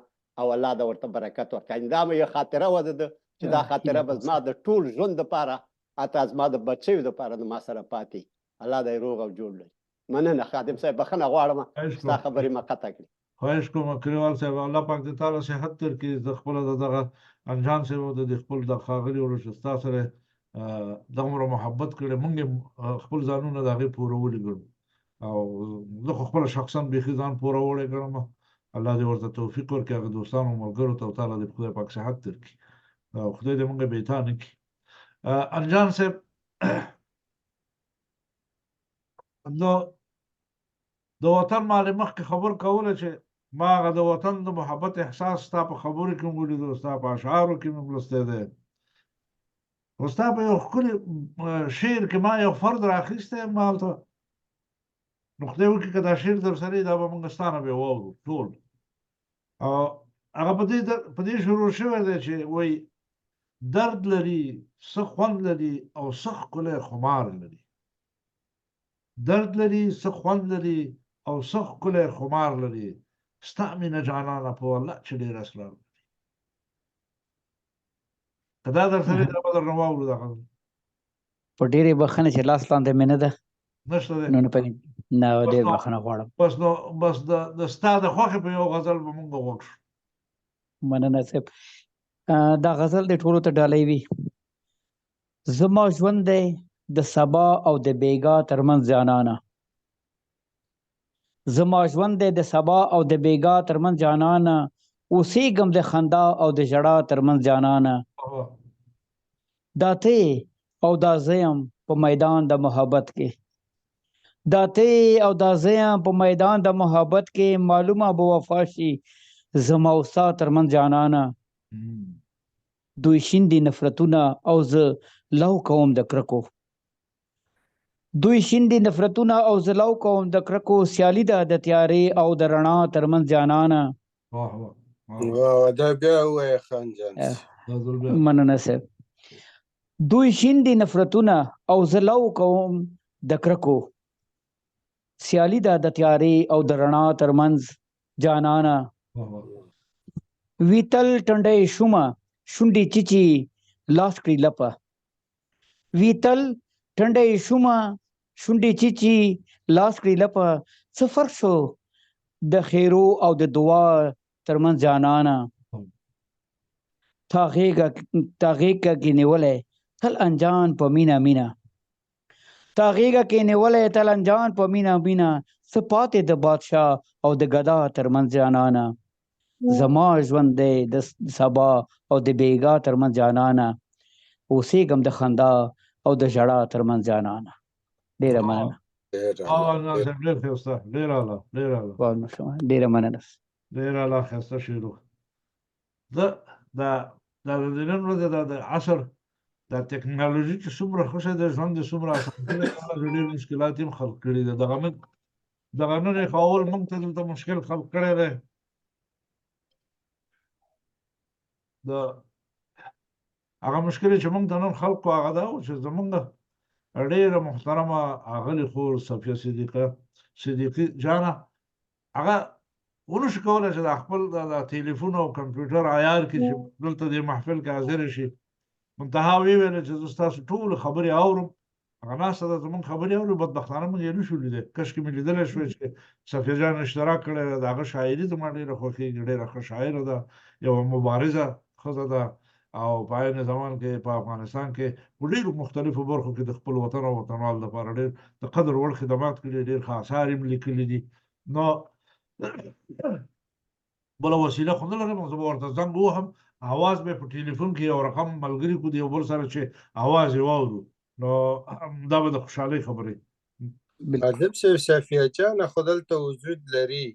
او الله دې ورته برکت ورکړي. دا مې یو خاطره وه د ده چې دا خاطره به زما د ټول ژوند دپاره حتی زما د بچیو دپاره د ما سره پاتې. الله دې روغ او جوړ لري. مننه خادم صاحب، بخښنه غواړم ستا خبرې ما قطع کړي. خواهش کوم کلیوال صاحب، الله پاک دې تعالی صحت درکړي. د خپله د دغه انجان صاحب او د خپل د ښاغلي ورور چې ستا سره دومره محبت کړی، موږ یې خپل ځانونه د هغې پورولي ګڼو او زه خو خپله شخصا بیخي ځان پورولی ګڼم. الله دې ورته توفیق ورکړي هغه دوستانو ملګرو ته، او تعالی دې خدای پاک صحت درکړي او خدای دې موږ بېتا نه کړي. انجان صاحب، نو د وطن مالې مخکې خبر کوله چې ما هغه د وطن د محبت احساس ستا په خبرو کې مې ولیدو، ستا په اشعارو کې مې لوستی دی، خو ستا په یو ښکلي شعر کې ما یو فرد راخیستی یم هلته. نو خدای وکړي که دا شعر در سره دا به موږ ستا نه بیا واورو ټول. او هغه په دې شروع شوی دی چې وایي درد لري څه خوند لري او څه ښکلی خمار لري. درد لري څه خوند لري او څه ښکلی خمار لري، ستا مینه جانانه په والله چې ډېر اسرار لري. که دا در سره دا به درنه واورو دا غزل. په ډېرې بخښنې چې لاس لاندې مې نه ده، نشته دی. نو نه ډېر بخښنه غواړم. بس د ستا د خوښې په یو غزل به مونږ غوږ شو. مننه صاحب. دا غزل د ټولو ته ډالۍ وي. زما ژوند دی د سبا او د بیګا ترمنځ جانانه، زما ژوند دی د سبا او د بیګا ترمنځ جانانه، اوسېږم د خندا او د ژړا ترمنځ جانانه. دا ته او دا زه یم په میدان د محبت کې، دا ته او دا زه یم په میدان د محبت کې، معلومه به وفا شي زما او ستا ترمنځ جانانه. دوی شیندي نفرتونه او زه لو کوم د کرکو، دوی شیندي نفرتونه او زه لو کوم د کرکو، سیالي ده د تیارې او د رڼا ترمنځ جانانه. دا بیا ووایه خان جان. مننه صاحب. دوی شیندي نفرتونه او زه لو کوم د کرکو، سیالي ده د تیارې او د رڼا ترمنځ جانانه. ویتل ټنډی شومه شونډې چیچي لاس کړي لپه، ویتل ټنډی شومه شونډې چیچي لاس کړي لپه، څه فرق شو د خیرو او د دعا ترمنځ جانانه. تا غېږه کې نیولی تل انجان په مینه مینه، تا غېږه کې نیولی تل انجان په مینه مینه، څه پاتې د بادشاه او د ګدا ترمنځ جانانه. زما ژوند دی د سبا او د بیګا ترمنځ جانانه، اوسېږم د خندا او د ژړا ترمنځ جانانه. ډېره مننه. ډېره مننه. ډېره اعلی ښایسته شعر و. دا د نن ورځې د عصر دا ټکنالوژي چې څومره ښه شی دی، ژوند یې څومره اسان کړی دی، ډېر مشکلات یې هم خلق کړي دي. دغه نن یې اول موږ ته دلته مشکل خلق کړی دی. هغه مشکل چې موږ ته نن خلق کړو هغه دا و چې زموږ ډېره محترمه اغلې خور صفیه صدیقي جانه هغه ونشي کولی چې د خپل د تلیفون او کمپیوټر عیار کې چې دلته دې محفل کې حاضر شي، منتها ویې ویله چې زه ستاسو ټولې خبرې اورم. هغه ناسته ده زموږ خبرې اوري، بدبختانه موږ یې نه شو لیدی. کشکې مې لیدلی شوی چې صفیه جان اشتراک کړی دی. د هغه شاعري زما ډېره خوښېږي، ډېره ښه شاعره ده، یوه مبارزه ښځه ده او په عین زمان کې په افغانستان کې په ډېرو مختلفو برخو کې د خپل وطن او وطنوال لپاره ډېر د قدر وړ خدمات کړي، ډېر ښه اثار یې لیکلي دي. نو بله وسیله خو نه لرم، زه به ورته زنګ ووهم، اواز به په ټلیفون کې یو رقم ملګري کړو د یو بل سره چې اواز یې واورو، نو دا به د خوشحالۍ خبرې. خادم صاحب صفیه جانه خو دلته وجود لري،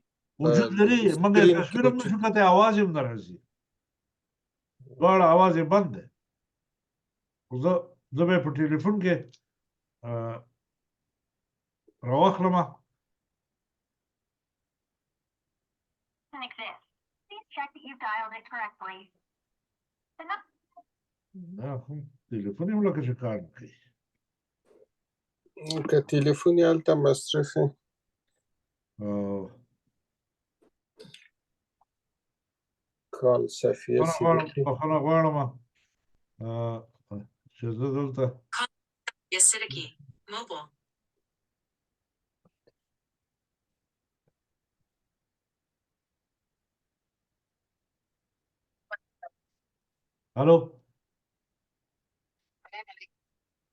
وجود لري، موږ یې تصویر هم نشو کتی، اواز یې هم نه راځي، دواړه اواز یې بند دی. خو زه به یې په ټلیفون کې راواخلمه. تلیفون یې هم لکه چې کار نه کوي. که تلیفون یې هلته مصرف وي. کال صفیه صدیقي بخښنه غواړم چې زه دلته الو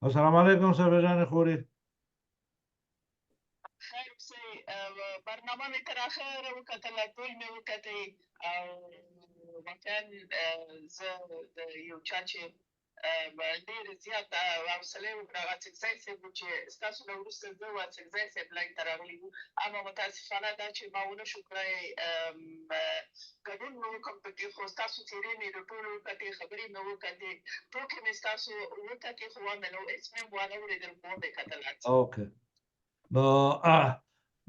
السلام علیکم صاحب جان خوري خیر اوسئ برنامه مې تر اخره وکتله ټول مې وکتئ او واقعا زه د یو چا چې ډېر زیات حوصله یې وکړه اڅکزی صاحب و چې ستاسو نه وروسته زه و اڅکزی صاحب لاین ته راغلي وو اما متاسفانه دا چې ما ونه شو کړی ګډون مې وکړم په کې خو ستاسو څېرې مې د ټولو وکتې خبرې مې وکتې ټوکې مې ستاسو وکتې خو ومې نو هېڅ مې ونه اورېدل خو ومې کتل اوکې نو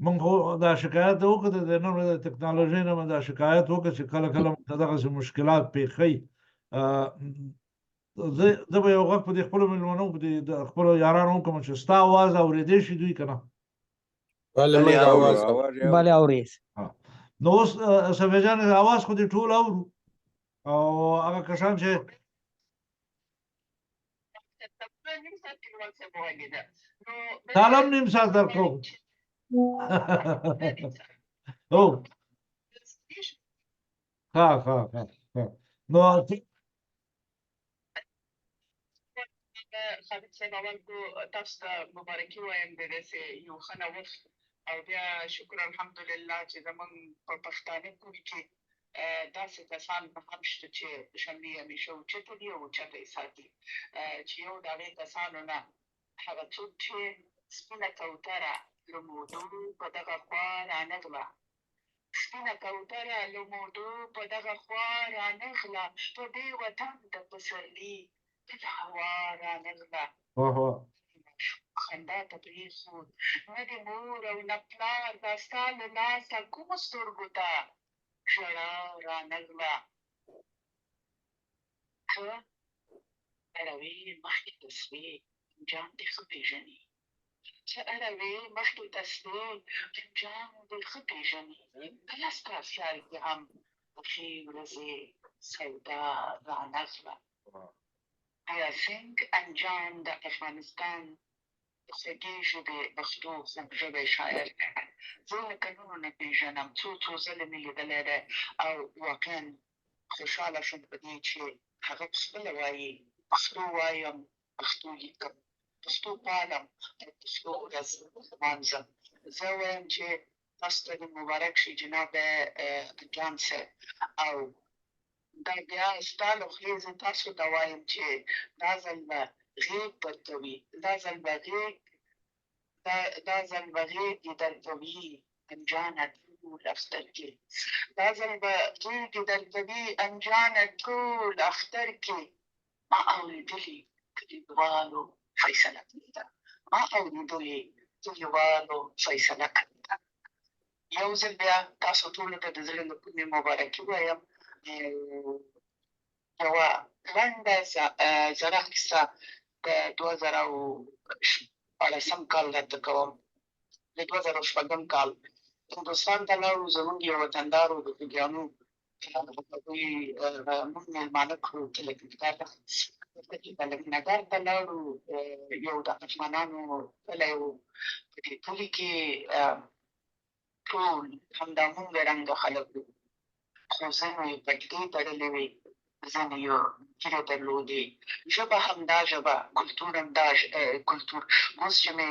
موږ دا شکایت وکړ د نن د ټکنالوژۍ نه دا شکایت وکړ چې کله کله دغسې مشکلات پیښی زه به یو غږ په دې خپلو مېلمنو په دې د خپلو یارانو وکړم چې ستا اواز اورېدی شي دوی که نه بله موږ اواز بله اورېد نو اوس صفیه جان اواز خو دې ټول اورو او هغه کسان چې تعالی هم نیم ساعت درکړو او ښه نو خالد صاحب اول خو تاسو ته مبارکي وایم د داسې یو ښه نوښت او بیا شکر الحمدلله چې زموږ په پښتانه کلي کې داسې کسان هم شته چې شملې همیشه اوچته دي او اوچته یې ساتي چې یو د هغې کسانو نه هغه څوک چې سپینه کوتره له مودو په دغه خوا رانغله سپینه کوتره له مودو په دغه خوا رانغله په دې وطن د پسرلي د هوا رانغله خندا ته پرېښود نه د مور او نه پلار دا ستا له لاسه کومو سترګو ته ژړا رانغله ته اړوې مخکې ته سوې جان دې ښه پېژني چې اړوې مخکې ته سوې جان دې ښه پېژني کله ستا خیال کې هم د ښې ورځې سودا رانغله آیا سنگ انجان د افغانستان د خوږې ژبې پښتو خوږژبی شاعر زه له کلونو نه پېژنم څو ځله مې لیدلی دی او واقعا خوشحاله شوم په دې چې هغه پخپله وایي پښتو وایم پښتو لیکم پښتو پالم او پښتو ورځ لمانځم زه وایم چې تاسو ته دې مبارک شي جناب جان صاحب او دا بیا ستا له خولې زه تاسو ته وایم چې دا ځل به غېږ درکوي دا ځل به غېږې درکوي انجانه ټول اختر کې دا ځل به غېږې درکوي انجانه ټول اختر کې ما اورېدلې کلیوالو فیصله کړې ده ما اورېدلې کلیوالو فیصله کړې ده یو ځل بیا تاسو ټولو ته د زړه له کومې مبارکي وایم یوه لنډه زړه کیسه د 2014 کال درته کوم د 2006 کال هندوستان ته لاړو زموږ یو وطندار و د خوږیانو هغوی موږ مېلمانه کړو تلګنګار ته لاړو یو د افغانانو کلی و په دې کلي کې ټول همدا موږ رنګه خلک وو خو ځینو یې پټکې تړلې وې ځینو یې ږیرې درلودې ژبه همدا ژبه کلتور همدا کلتور اوس چې مې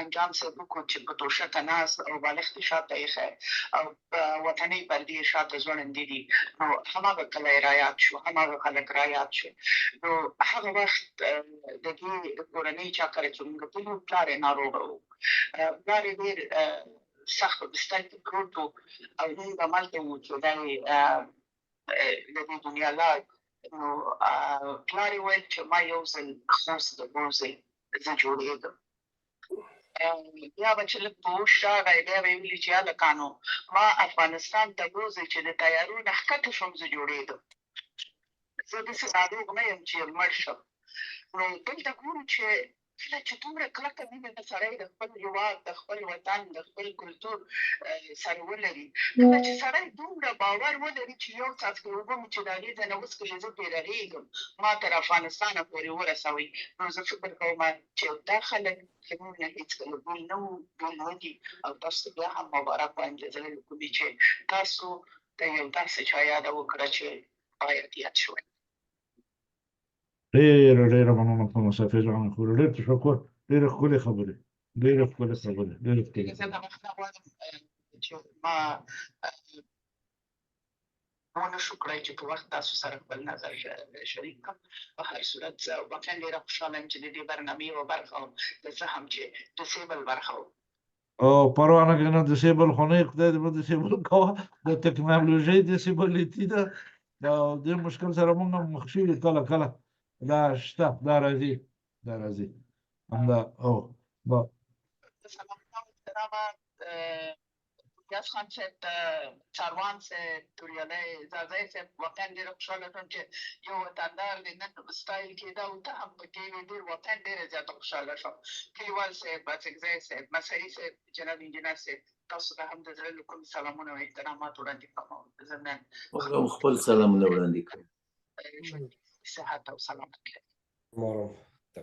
انجام صاحب وکړو چې په توشکه ناست او بالښت یې شاته ایښی او وطنۍ پردې یې شاته ځوړندې دي نو هماغه کلی رایاد شو هماغه خلک رایاد شو نو هغه وخت د دې کورنۍ چا کره چې موږ تللو پلار یې ناروغه و پلار یې ډېر سخت په بستر کې پروت و او موږ همالته وو چې دا یې د دې دنیا لاړ نو پلار یې ویل چې ما یو ځل خوست د بوځئ زه جوړېږم بیا به چې لږ په هوښ راغی بیا به یې ویلي چې هلکانو ما افغانستان ته بوځئ چې د تیارو نه ښکته شوم زه جوړېږم زه داسې ناروغ نه یم چې مړ شم نو دلته ګورو چې کله چې دومره کلکه مینه د سړی د خپل هېواد د خپل وطن د خپل کلتور سره ولري، کله چې سړی دومره باور ولري چې یو څاڅکی اوبه مې چې د هغې ځای نه وڅښلې زه پرې رغېږم ما تر افغانستانه پورې ورسوئ، نو زه فکر کوم چې دا خلک زموږ نه هېڅکله بېل نه وو، بېل نه دي او تاسو ته بیا هم مبارک وایم د زړه له کومې چې تاسو د یو داسې چا یاده وکړه چې باید یاد شوی. ډېره مننه په مسافر جان خور ډېر تشکر ډېره ښکلې خبرې ډېره ښکلې خبرې ډېره ښکلې زه د بخښنه غواړم چې ما ونه شو کړی چې په وخت تاسو سره خپل نظر شریک کړم. په هر صورت زه واقعا ډېره خوشحاله یم چې د دې برنامې یوه برخه وم د څه هم چې ډسیبل برخه وم. او پروا نه کنه ډسیبل خو نه خدای دې به ډسیبل کوه د ټکنالوژۍ ډسیبلیټي ده او دې مشکل سره موږ هم مخ شوي کله کله دا شته دا راځي همدا او سلامونه و احترامه ریاض خان صاحب چاروان صاحب توریالی زازی صاحب واقعا ډېره خوشحاله شوم چې یو وطندار د نن سټایل کېده او ته هم پکې وې ډېر واقعا ډېره زیاته خوشحاله شوم. کلیوال صاحب اڅکزی صاحب مسعري صاحب جناب انجینر صاحب تاسو ته هم د زړه له کومې سلامونه او احترامات وړاندې کوم. ضمناً خپل سلامونه وړاندې کوم. صحت او سلامت لري.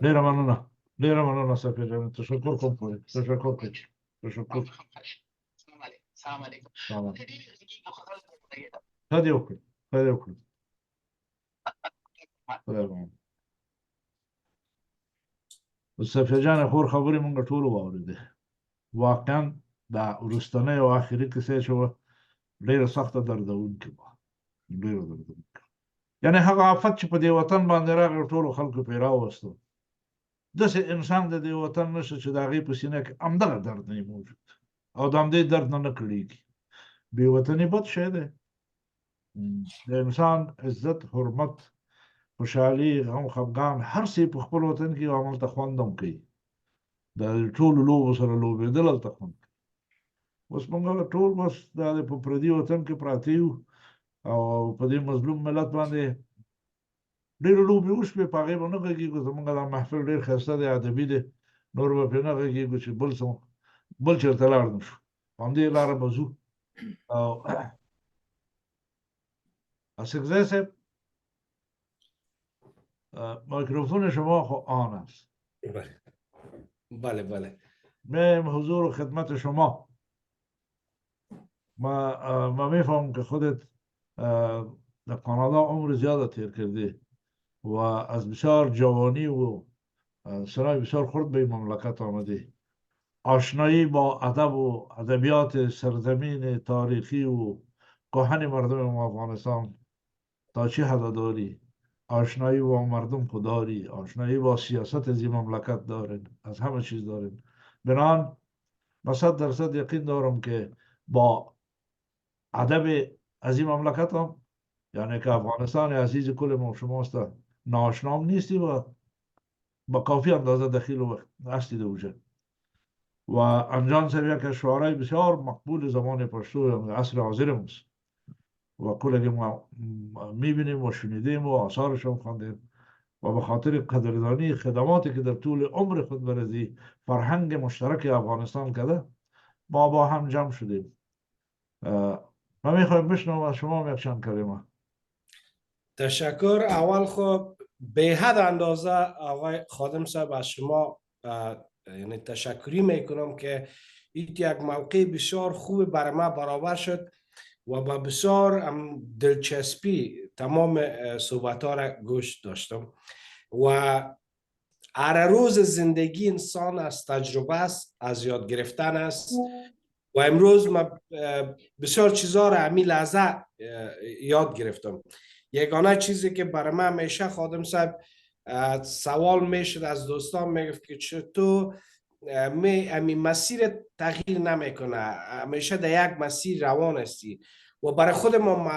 ډېره مننه سفیر جان تشکر کوم تشکر کوم السلام علیکم. خدای وکړي سفیر جان خور خبرې مونږ ټول واورېدې واقعا دا وروستنۍ او آخري کیسه چې وه ډېره سخته دردونکې وه یعنې هغه آفت چې په دې وطن باندې راغی ټولو خلکو پرې راوستو داسې انسان د دې وطن نشته چې د هغې په سینه کې همدغه درد نه موجود او د همدې درد نه کړېږي بې وطني بد شی دی د انسان عزت حرمت خوشحالي غم خفګان هر څه په خپل وطن کې هملته خوند هم کوي د ټولو لوبو سره لوبېدل هلته خوند کوي اوس موږ ټول بس دا په پردي وطن کې پراته یو او په دې مظلوم ملت باندې ډېرې لوبې وشوې په هغې به نه غږېږو زموږ دا محفل ډېر ښایسته دی ادبي دی نور به پرې نه غږېږو چې بل چېرته لاړ نه شو په همدې لاره به ځو او اڅکزی صاحب میکروفون شما آن است. بله میایم حضور و خدمت شما. ما میفهمم که خودت در کانادا عمر زیاد تیر کردی و از بسیار جوانی و سنای بسیار خرد به این مملکت آمدی. آشنایی با ادب و ادبیات سرزمین تاریخی و کهن مردم افغانستان تا چه حد داری؟ آشنایی با مردم داری، آشنایی با سیاست از این مملکت دارین، از همه چیز دارین. بنان من 100% یقین دارم که با ادب از این مملکت هم یعنی که افغانستان عزیز کل ما شماست ناآشنام نیستی و با کافی اندازه دخیل و هستی دوجه و انجان صاحب یک از شعرهای بسیار مقبول زمان پشتو عصر حاضر است و کلگی ما میبینیم و شنیدیم و آثارش هم خواندیم و به خاطر قدردانی خدماتی که در طول عمر خود برزی فرهنگ مشترک افغانستان کرده ما با هم جمع شدیم. ما میخوایم بشنوم از شما یک چند کلمه. تشکر. اول خب به حد اندازه آقای خادم صاحب از شما یعنی تشکری میکنم که این یک موقع بسیار خوب برای ما برابر شد و با بسیار دلچسبی تمام صحبت ها را گوش داشتم و هر روز زندگی انسان از تجربه است از یاد گرفتن است و امروز ما بسیار چیزها را همین لحظه یاد گرفتم. یگانه چیزی که برای من همیشه خادم صاحب سوال میشد از دوستان میگفت که چطور همین مسیر تغییر نمیکنه همیشه در یک مسیر روان هستی و برای خود ما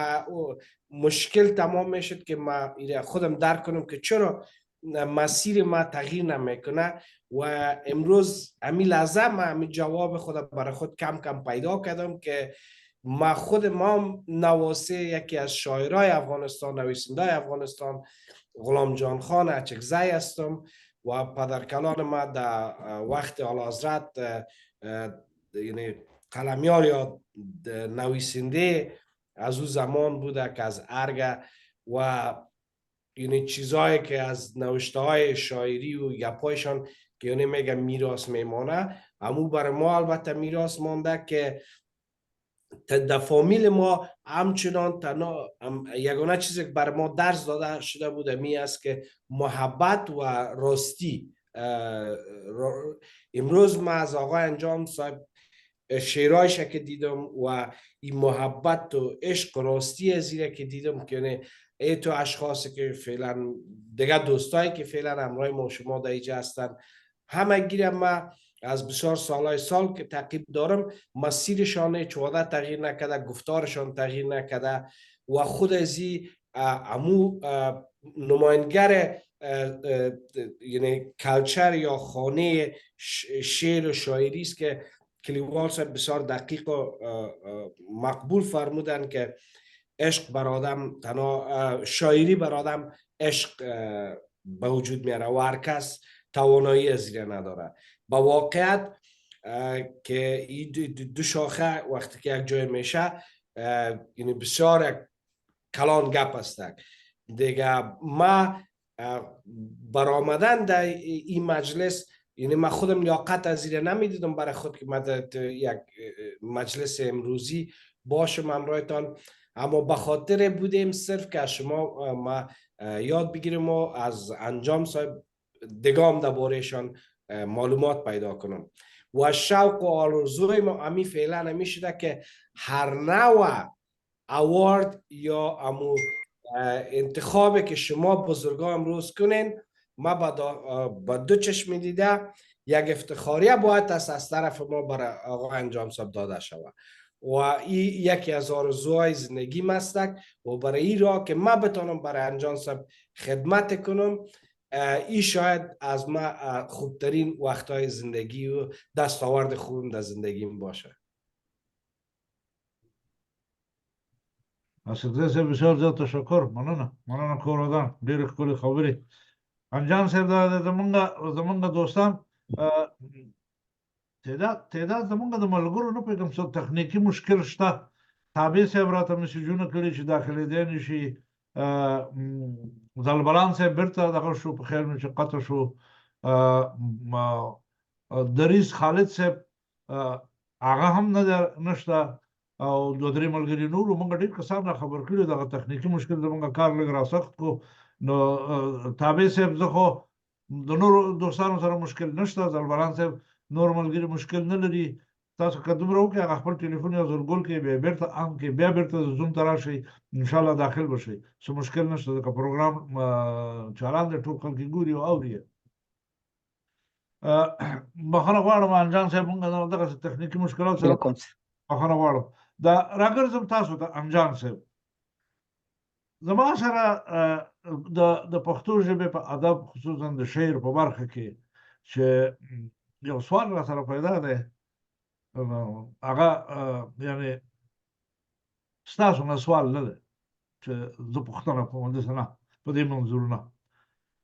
مشکل تمام میشد که ما خودم درک کنم که چرا مسیر ما تغییر نمیکنه و امروز همین لحظه ما همین جواب خود برای خود کم کم پیدا کردم که ما نواسه یکی از شاعرای افغانستان نویسنده افغانستان غلام جان خان اچکزی هستم و پدرکلان ما در وقت اعلی حضرت یعنی قلمیار یا نویسنده از اون زمان بوده که از ارگ و یعنی چیزهایی که از نوشته های شاعری و گپایشان که یعنی میگه میراث میمانه، امو برای ما البته میراث مانده که در فامیل ما همچنان تنها یگانه چیزی که برای ما درس داده شده بوده می است که محبت و راستی. امروز ما از آقای انجام صاحب شعرهایش که دیدم و این محبت و عشق و راستی زیره که دیدم که ای تو اشخاصی که فعلا دیگه دوستایی که فعلا همراه ما شما در اینجا هستن، همه گیرم ما از بسیار سالهای سال که تعقیب دارم، مسیرشان چوده تغییر نکده، گفتارشان تغییر نکده و خود ازی امو نماینگر یعنی کلچر یا خانه شعر و شاعری است که کلیوال صاحب بسیار دقیق و مقبول فرمودن که عشق بر آدم تنها شاعری بر آدم عشق به وجود میاره و هر کس توانایی از زیر نداره. با واقعیت که این دو شاخه وقتی که یک جای میشه یعنی بسیار کلان گپ است دیگه. ما برآمدن در این مجلس یعنی من خودم لیاقت از زیر نمیدیدم برای خود که من یک مجلس امروزی باشم همراهتان، اما به خاطر بودیم صرف که شما ما یاد بگیریم و از انجام صاحب دگام دربارهشان معلومات پیدا کنم و شوق و آرزوی ما امی فعلا همی شده که هر نوع اوارد یا امو انتخابی که شما بزرگان امروز کنین، ما با دو چشم دیده یک افتخاریه باید از طرف ما برای آقا انجام صاحب داده شود و این یکی از آرزوهای زندگی مستک و برای این راه که ما بتانم برای انجام صاحب خدمت کنم، این شاید از ما خوبترین وقتهای زندگی و دستاورد خوبم در زندگیم باشه. اساتذه صاحب بسیار زیاد تشکر. مننه کورادان، ډېرې ښکلې خبرې. انجان صاحب دا زمونږ دوستان تعداد زمونږ د ملګرو نه پوهېږم څه تخنیکي مشکل شته. تابع صاحب راته مسیجونه کړي چې داخلېدی نه شي. زلبلان صاحب بیرته دغه شو، په خیر نو چې قطع شو. دریز خالد صاحب هغه هم نشته او دوه درې ملګري نورو موږ ډېر کسان را خبر کړي دغه تخنیکي مشکل زموږ کار لږ راسخت کو. نو تابع صاحب زه خو د نورو دوستانو سره مشکل نشته، زلبلان صاحب نور ملګري مشکل نه لري. تاسو که دومره وکړئ هغه خپل ټلیفون یو ځل ګول کړئ، بیا بیرته عام کړئ، بیا بیرته زوم ته راشئ، انشاءالله داخل به شئ. څه مشکل نشته ځکه پروګرام چالان دی، ټول خلک یې ګوري او اوري. بخښنه غواړم انجان صاحب، موږ دغسې تخنیکي مشکلات سره بخښنه غواړم. دا راګرځم تاسو ته انجان صاحب، زما سره د پښتو ژبې په ادب خصوصا د شعر په برخه کې چې یو سوال را سره پیدا دی، هغه یعنې ستاسو نه سوال نه دی چې زه پوښتنه کوم، داسې نه په دې منظور نه.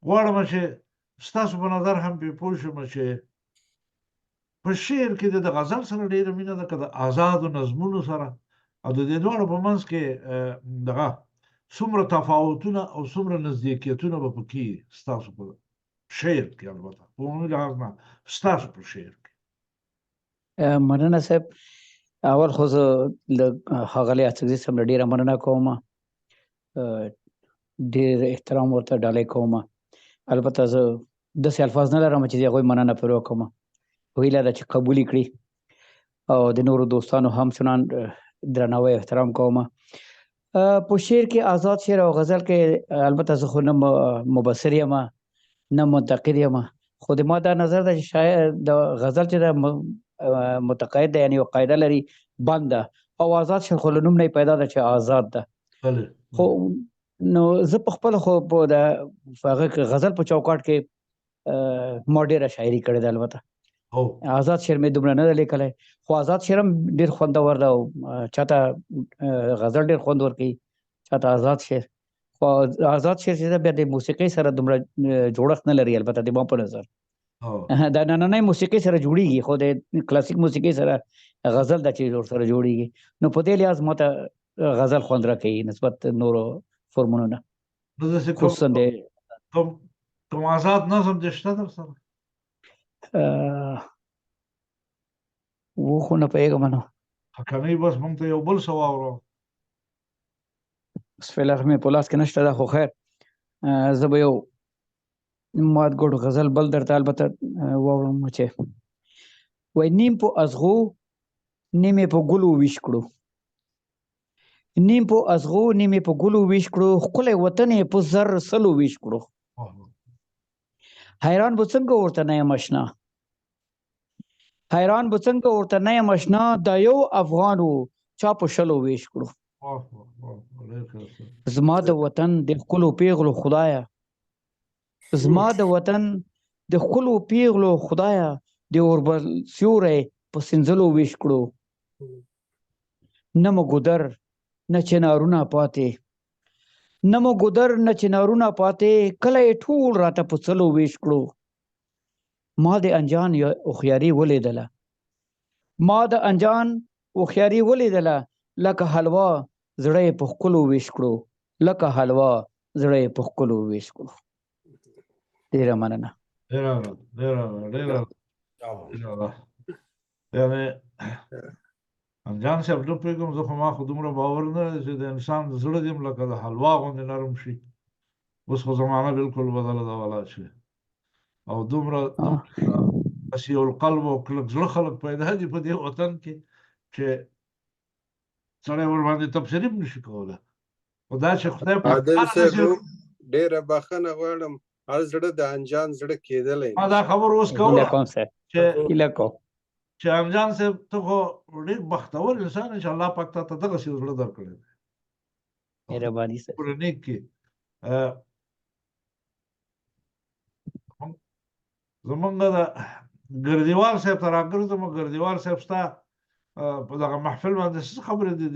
غواړم چې ستاسو په نظر هم پرې پوه شم چې په شعر کې د غزل سره ډېره مینه ده که د آزادو نظمونو سره، او د دې دواړو په منځ کې دغه څومره تفاوتونه او څومره نزدیکیتونه به پکې ستاسو په شعر کې، البته په عمومي لحاظ نه ستاسو په شعر کې. مننه صاحب. اول خو زه له ښاغلي اڅکزي صاحب نه ډېره مننه کوم، ډېر احترام ورته ډالۍ کوم. البته زه داسې الفاظ نه لرم چې د هغوی مننه پرې وکړم. هیله ده چې قبول یې کړي او د نورو دوستانو همچنان درناوی احترام کوم. په شعر کې آزاد شعر او غزل کې البته زه خو نه مبصر یم نه منتقد یم، خو د ما دا نظر ده چې شاید د غزل چې د متقاعد ده، یعنې یو قاعده لري بند ده، او آزاد شعر خو له نوم نه پیدا ده چې آزاد ده. خو نو زه په خپله خو په هغه غزل په چوکاټ کې ما ډېره شاعري کړې ده. البته آزاد شعر مې دومره نه ده لیکلی، خو آزاد شعر هم ډېر خوندور ده او چاته غزل ډېر خوند ورکوي، چاته آزاد شعر. خو آزاد شعر چې بیا د موسیقۍ سره دومره جوړښت نه لري، البته د ما په نظر د نننۍ موسیقۍ سره جوړیږي، خو د کلاسیک موسیقۍ سره غزل د چې سره جوړیږي. نو په دې لحاظ ماته غزل خوند راکوي نسبت نورو فورمونو نه، خصوصا د کوم آزاد نظم دې شته در سره؟ و خو نه پوهېږم نو. کنی بس مونږ ته یو بل څه واورو. بس فعلا مې په لاس کې نشته ده، خو خیر زه به یو مات ګوډ غزل بل درته البته واورم چې وایي نیم په ازغو نیم یې په ګلو ویش کړو، نیم په ازغو نیم یې په ګلو ویش کړو، ښکلی وطن یې په زر سلو ویش کړو. حیران به څنګه ورته نه یم اشنا، حیران به څنګه ورته نه یم اشنا، دا یو افغان و چا په شلو ویش کړو. زما د وطن د ښکلو پیغلو خدایه، زما د وطن د ښکلو پیغلو خدایه، د اوربل سیوری په سینځلو ویش کړو. نه مو ګودر نه چنارونه پاتې، نه مو ګودر نه چنارونه پاتې، کله یې ټول راته په څلو ویش کړو. ما د انجان هوښیاري ولیدله، ما د انجان هوښیاري ولیدله، لکه حلوا زړه یې په ښکلو ویش کړو، لکه حلوا زړه یې په ښکلو ویش کړو. ډېره مننه. ډېره یعنې انجان صاحب نه پوهېږم، زه خو ما خو دومره باور نه دی چې د انسان د زړه دې لکه د حلوا غوندې نرم شي. اوس خو زمانه بالکل بدله ده ولا شي، او دومره قسي القلب او کلک زړه خلک پیدا دي په دې وطن کې چې سړی ورباندې تبصرې هم نشي کولی. خو دا چې خدای پاک عادل صاحب ډېره بخښنه غواړم، هر زړه د انجان زړه کېدلی ما دا خبر اوس کوله هیله کوم چې انجان صاحب ته خو ډېر بختور انسان یې چې الله پاک تا ته دغسې زړه درکړی دی. مهرباني صاحب. په نیک کې زمونږ د ګردیوال صاحب ته راګرځم. ګردیوال صاحب ستا په دغه محفل باندې څه خبرې دي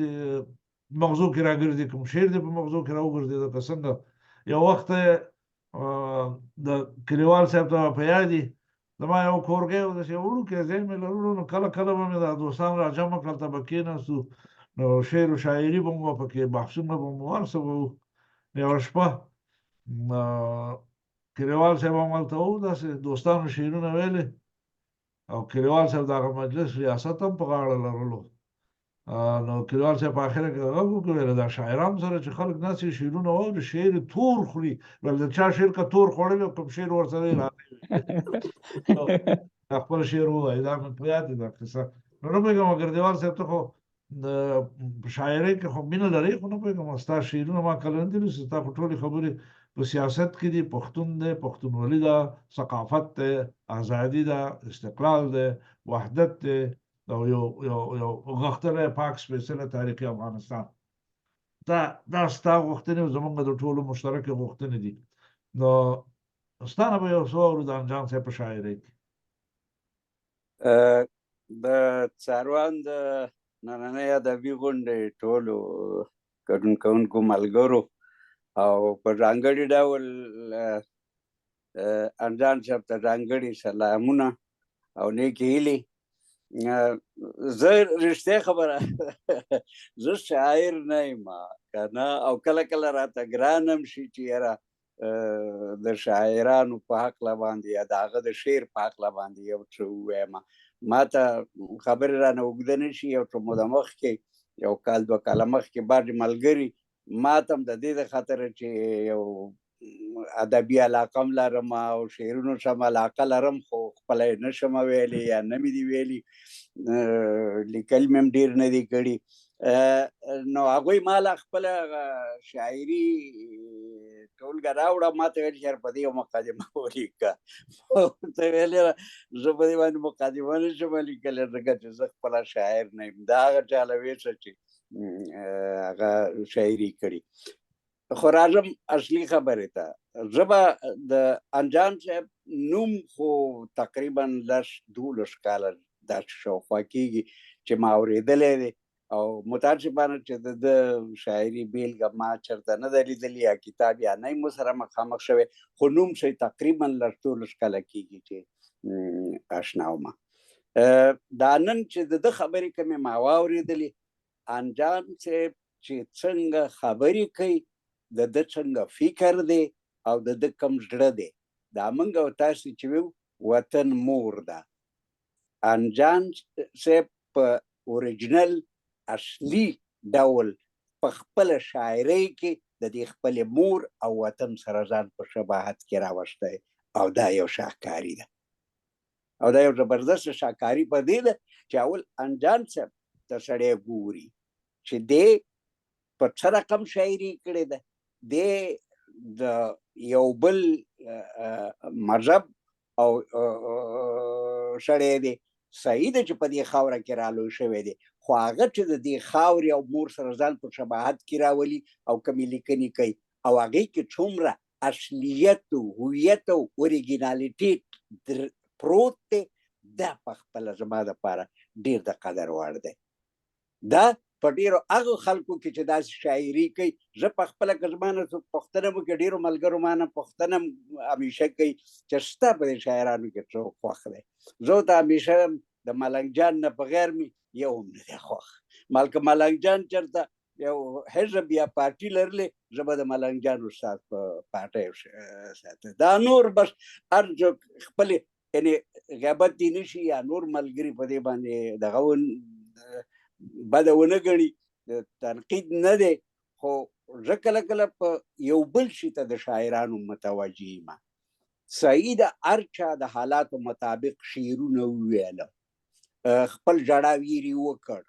مغزو کې راګرځي، کوم شعر دې په مغزو کې راوګرځېده که څنګه؟ یو وخت د کلیوال صاحب ته په یاد دي زما یو کورګی و، داسې وړوکی ځای مې لرلو، نو کله کله به مې دا دوستان را جمع کړل، هلته به کېناستو، نو شعر و شاعري به مو پکې بحثونه به مو هر څه به وو. یوه شپه کلیوال صاحب هم هلته و، داسې دوستانو شعرونه ویلې، او کلیوال صاحب د هغه مجلس ریاست هم په غاړه لرلو. نو کلیوال صاحب په اخره کې غږ وکړ، ویل دا شاعران سره چې خلک ناست وي شعرونه واوري، شعر یې تور خوري. ویل د چا شعر که تور خوړلی کوم شعر ورسره یې راغلی خپل شعر ووایي. دا مې په یاد دی دا قصه. نو نه پوهېږم ګردیوال صاحب ته خو د شاعرۍ کې خو مینه لرې، خو نه پوهېږم ستا شعرونه ما کله نه دي لوستي. ستا خو ټولې خبرې په سیاست کې دي، پښتون دی، پښتونولي ده، ثقافت دی، ازادي ده، استقلال دی، وحدت دی، او یو غښتلی پاک سپېڅلی تاریخي افغانستان. دا ستا غوښتنې او زموږ د ټولو مشترکې غوښتنې دي. نو ستا نه به یو څه واورو د انجان صاحب په شاعرۍ کې. د څاروان د نننۍ ادبي غونډې ټولو ګډون کوونکو ملګرو او په ځانګړي ډول انجان صاحب ته ځانګړي سلامونه او نیکې هیلې. زه رښتیا خبره زه شاعر نه یم که نه، او کله کله راته ګران هم شي چې یاره د شاعرانو په هکله باندې یا د هغه د شعر په هکله باندې یو څه ووایم. ما ته خبرې رانه اوږده نه شي. یو څه موده مخکې، یو کال دوه کاله مخکې، بعضې ملګري ما ته هم د دې د خاطره چې یو ادبي علاقه هم لرم او شعرونو سم علاقه لرم، خو خپله یې نه شم ویلی یا نه مې دي ویلي، لیکل مې هم ډېر نه دي کړي. نو هغوی ما له خپله شاعري ټولګه راوړه، ما ته ویل چې یار په دې یو مقدمه ولیکه. ما ورته ویلې زه په دې باندې مقدمه نه شم لیکلی ځکه چې زه خپله شاعر نه یم. دا هغه چا له ویسه چې هغه شاعري کړي. خو راځم اصلي خبرې ته. زه به د انجان صاحب نوم خو تقریبا 10-12 کاله داسې شاوخوا کېږي چې ما اورېدلی دی، او متاسفانه چې د شاعري بیلګه ما چېرته نه ده لیدلې یا کتاب یا نه مو سره مخامخ شوی، خو نوم شی تقریبا لږ کله کېږي چې اشنا وم. دا نن چې د ده خبرې کومې ما واورېدلې، انجان صاحب چې څنګه خبرې کوي، د ده څنګه فکر دی او د ده کوم زړه دی، دا موږ او تاسو چې ویو وطن مور ده. انجان صاحب په اوریجنل اصلي ډول په خپله شاعرۍ کې د دې خپلې مور او وطن سره ځان په شباهت کې راوستی، او دا یو شاهکاري ده، او دا یو زبردست شاهکاري په دې ده چې اول انجان صاحب ته سړی ګوري چې دی په څه رقم شاعري کړې ده، دی د یو بل مذهب او سړی دی، صحیح ده چې په دې خاوره کې رالوی شوی دی، خو هغه چې د دې خاورې او مور سره ځان په شباهت کې راولي او کومې لیکنې کوي او هغې کې څومره اصلیت او هویت او اوریجنالیټي پروت دی، دا په خپله زما دپاره ډېر د قدر وړ دی. دا په ډېرو هغو خلکو کې چې داسې شاعري کوي، زه په خپله که زما نه څوک پوښتنه وکړي، ډېرو ملګرو ما نه پوښتنه همیشه کوي چې ستا په دې شاعرانو کې څوک خوښ دی. زه ورته همیشه د ملنګ جان نه بغیر مې یو هم نه دی خوښ. مالکه ملنګ جان چېرته یو حزب یا پارټي لرلې، زه به د ملنګ جان استاد په پارټۍ ساته. دا نور بس هر څوک خپلې یعنې غیبت دې نه شي یا نور ملګري په دې باندې دغه بده ونه ګڼي، تنقید نه دی، خو زه کله کله په یو بل شي ته د شاعرانو متوجه یم. صحیح ده هر چا د حالاتو مطابق شعرونه وویله، خپل ژړا ویرې وکړ،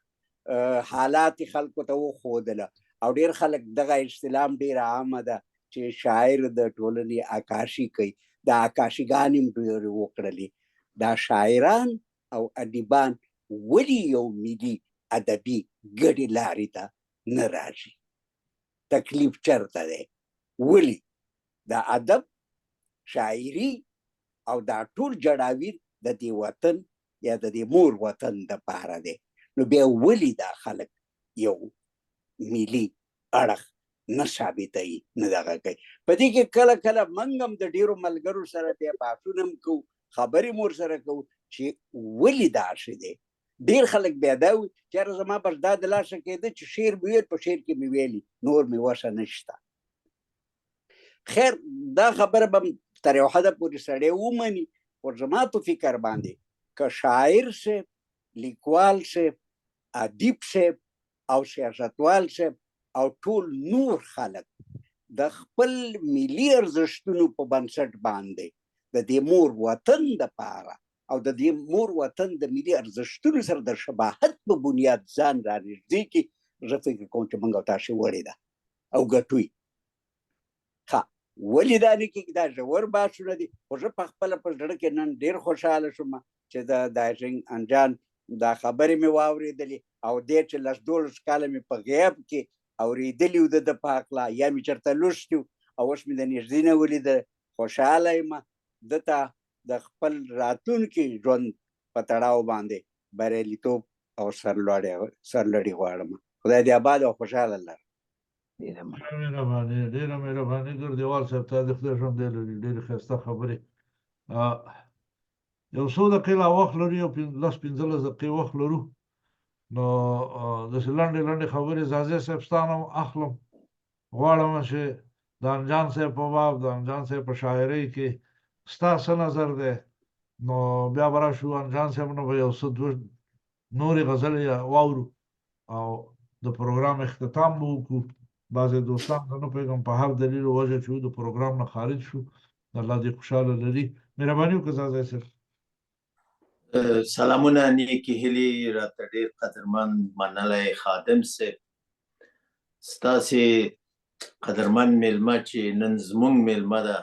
حالات یې خلکو ته وښودله، او ډېر خلک دغه اصطلاح هم ډېره عامه ده چې شاعر د ټولنې عکاسي کوي، دا عکاسیګانې هم ډېرې وکړلې. دا شاعران او ادیبان ولې یو ملي ادبي ګډې لارې ته نه راځي؟ تکلیف چېرته دی؟ ولې دا ادب، شاعري او دا ټول جړاویر د دې وطن یا د دې مور وطن دپاره دی؟ نو بیا ولې دا خلک یو ملي اړخ نه ثابتوي، نه دغه کوي؟ په دې کې کله کله موږ هم د ډېرو ملګرو سره بیا بحثونه هم کوو، خبرې مو ورسره کوو چې ولې داسې دی. ډېر خلک بیا دا وایي چې یاره زما بس دا د لاسه کېده چې شعر مې ویل، په شعر کې مې ویلي، نور مې وسه نشته. خیر دا خبره به تر یو حده پورې سړی ومني، خو زما په فکر باندې که شاعر صاحب، لیکوال صاحب، ادیب صاحب او سیاستوال صاحب او ټول نور خلک د خپل ملي ارزښتونو په بنسټ باندې د دې مور وطن دپاره او د دې مور وطن د ملي ارزښتونو سره د شباهت په بنیاد ځان رانږدې کړي، زه فکر کوم چې موږ او تاسو وړې ده او ګټو یې. ښه ولې دا نه کېږي؟ دا ژور بحثونه دي، خو زه په خپله په زړه کې نن ډېر خوشحاله شوم چې د انجان دا خبرې مې واورېدلې، او دې چې 10-12 کاله مې په غیاب کې اورېدلي و د ده په هکله، یا مې چېرته لوستي و او اوس مې د نږدې نه ولیده. خوشحاله یم ده ته د خپل راتلونکي ژوند په تړاو باندې بریالیتوب او سرلوړي غواړم. خدای دې آباد او خوشحاله لرم. ډېره مهرباني ګردیوال صاحب، تا دې خدای ژوندی لري. ډېرې ښایسته خبرې. یو څو دقیقې لا وخت لرو، یو 10-15 دقیقې وخت لرو، نو داسې لنډې خبرې زازی صاحب ستا نه اخلم. غواړم چې د انجان صاحب په باب، د انجان صاحب په شاعرۍ کې ستا څه نظر دی؟ نو بیا به راشو انجان صاحب نه به یو څه نورې غزلې واورو او د پروګرام اختتام به وکړو. بعضې دوستان ته نه پوهېږم په هر دلیل و وجه چې د پروګرام نه خارج شو، الله دې خوشحاله لري. مهرباني وکړه زازی صاحب. سلامونه، نیکې هیلې راته ډېر قدرمن منلی خادم صاحب، ستاسې قدرمن میلمه چې نن زموږ میلمه ده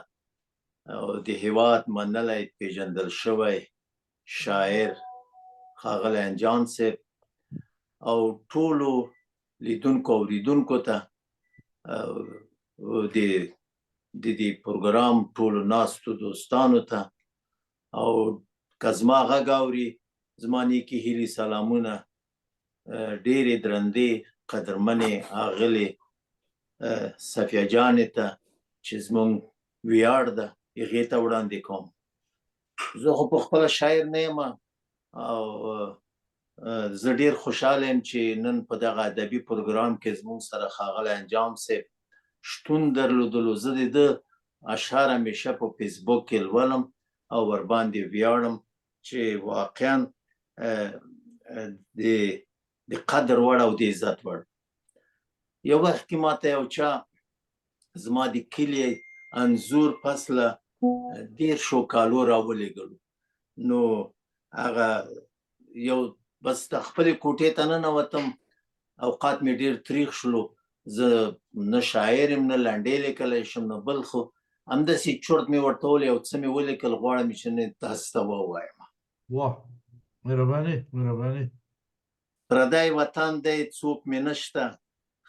او د هیواد منلی پیژندل شوی شاعر ښاغلی انجان صاحب او ټولو لیدونکو او اوریدونکو ته د دې پروګرام ټولو ناستو دوستانو ته، او که زما غږ اوري زما نیکې هیلې سلامونه ډېرې درندې قدرمنې اغلې صفیه جانې ته چې زموږ ویاړ ده هغې ته وړاندې کوم. زه خو په خپله شاعر نه یم او زه ډېر خوشحاله یم چې نن په دغه ادبي پروګرام کې زموږ سره ښاغلی انجام صاحب شتون درلودلو. زه د ده اشعار همیشه په فیسبوک کې لولم او ورباندې ویاړم چې واقعا د قدر وړ او د عزت وړ. یو وخت کې ماته یو چا زما د کلي انځور پس له 10 کالو راولېږلو. نو هغه یو بس د خپلې کوټې ته ننوتم، اوقات مې ډېر تریخ شلو. زه نه شاعر یم نه لنډې لیکلی شم نه بل، خو همداسې چورت مې ورته وویل یو څه مې ولیکل غواړم چې نه تاسو ته ووایم. واه مهرباني مهرباني. پردی وطن دی څوک مې نشته،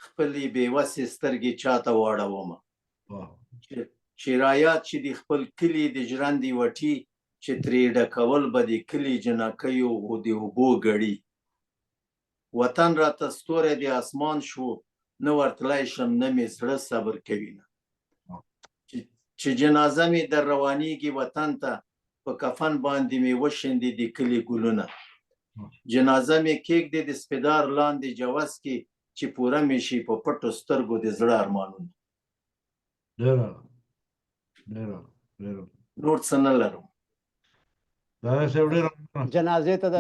خپلې بېوسې سترګې چاته واړومه. چې رایاد چې د خپل کلي د ژرندې وټي چې ترې ډکول به د کلي جنکیو او د اوبو ګړي. وطن راته ستوری د اسمان شو، نه ورتلی شم نه مې زړه صبر کوي نه. چې جنازه مې در روانېږي وطن ته، په کفن باندې مې وشیندې د کلي ګلونه. جنازه مې کېږدې د سپېدار لاندې جوس کې، چې پوره مې شي په پټو سترګو د زړه ارمانونه. نور څه نه لرم. جنازې ته د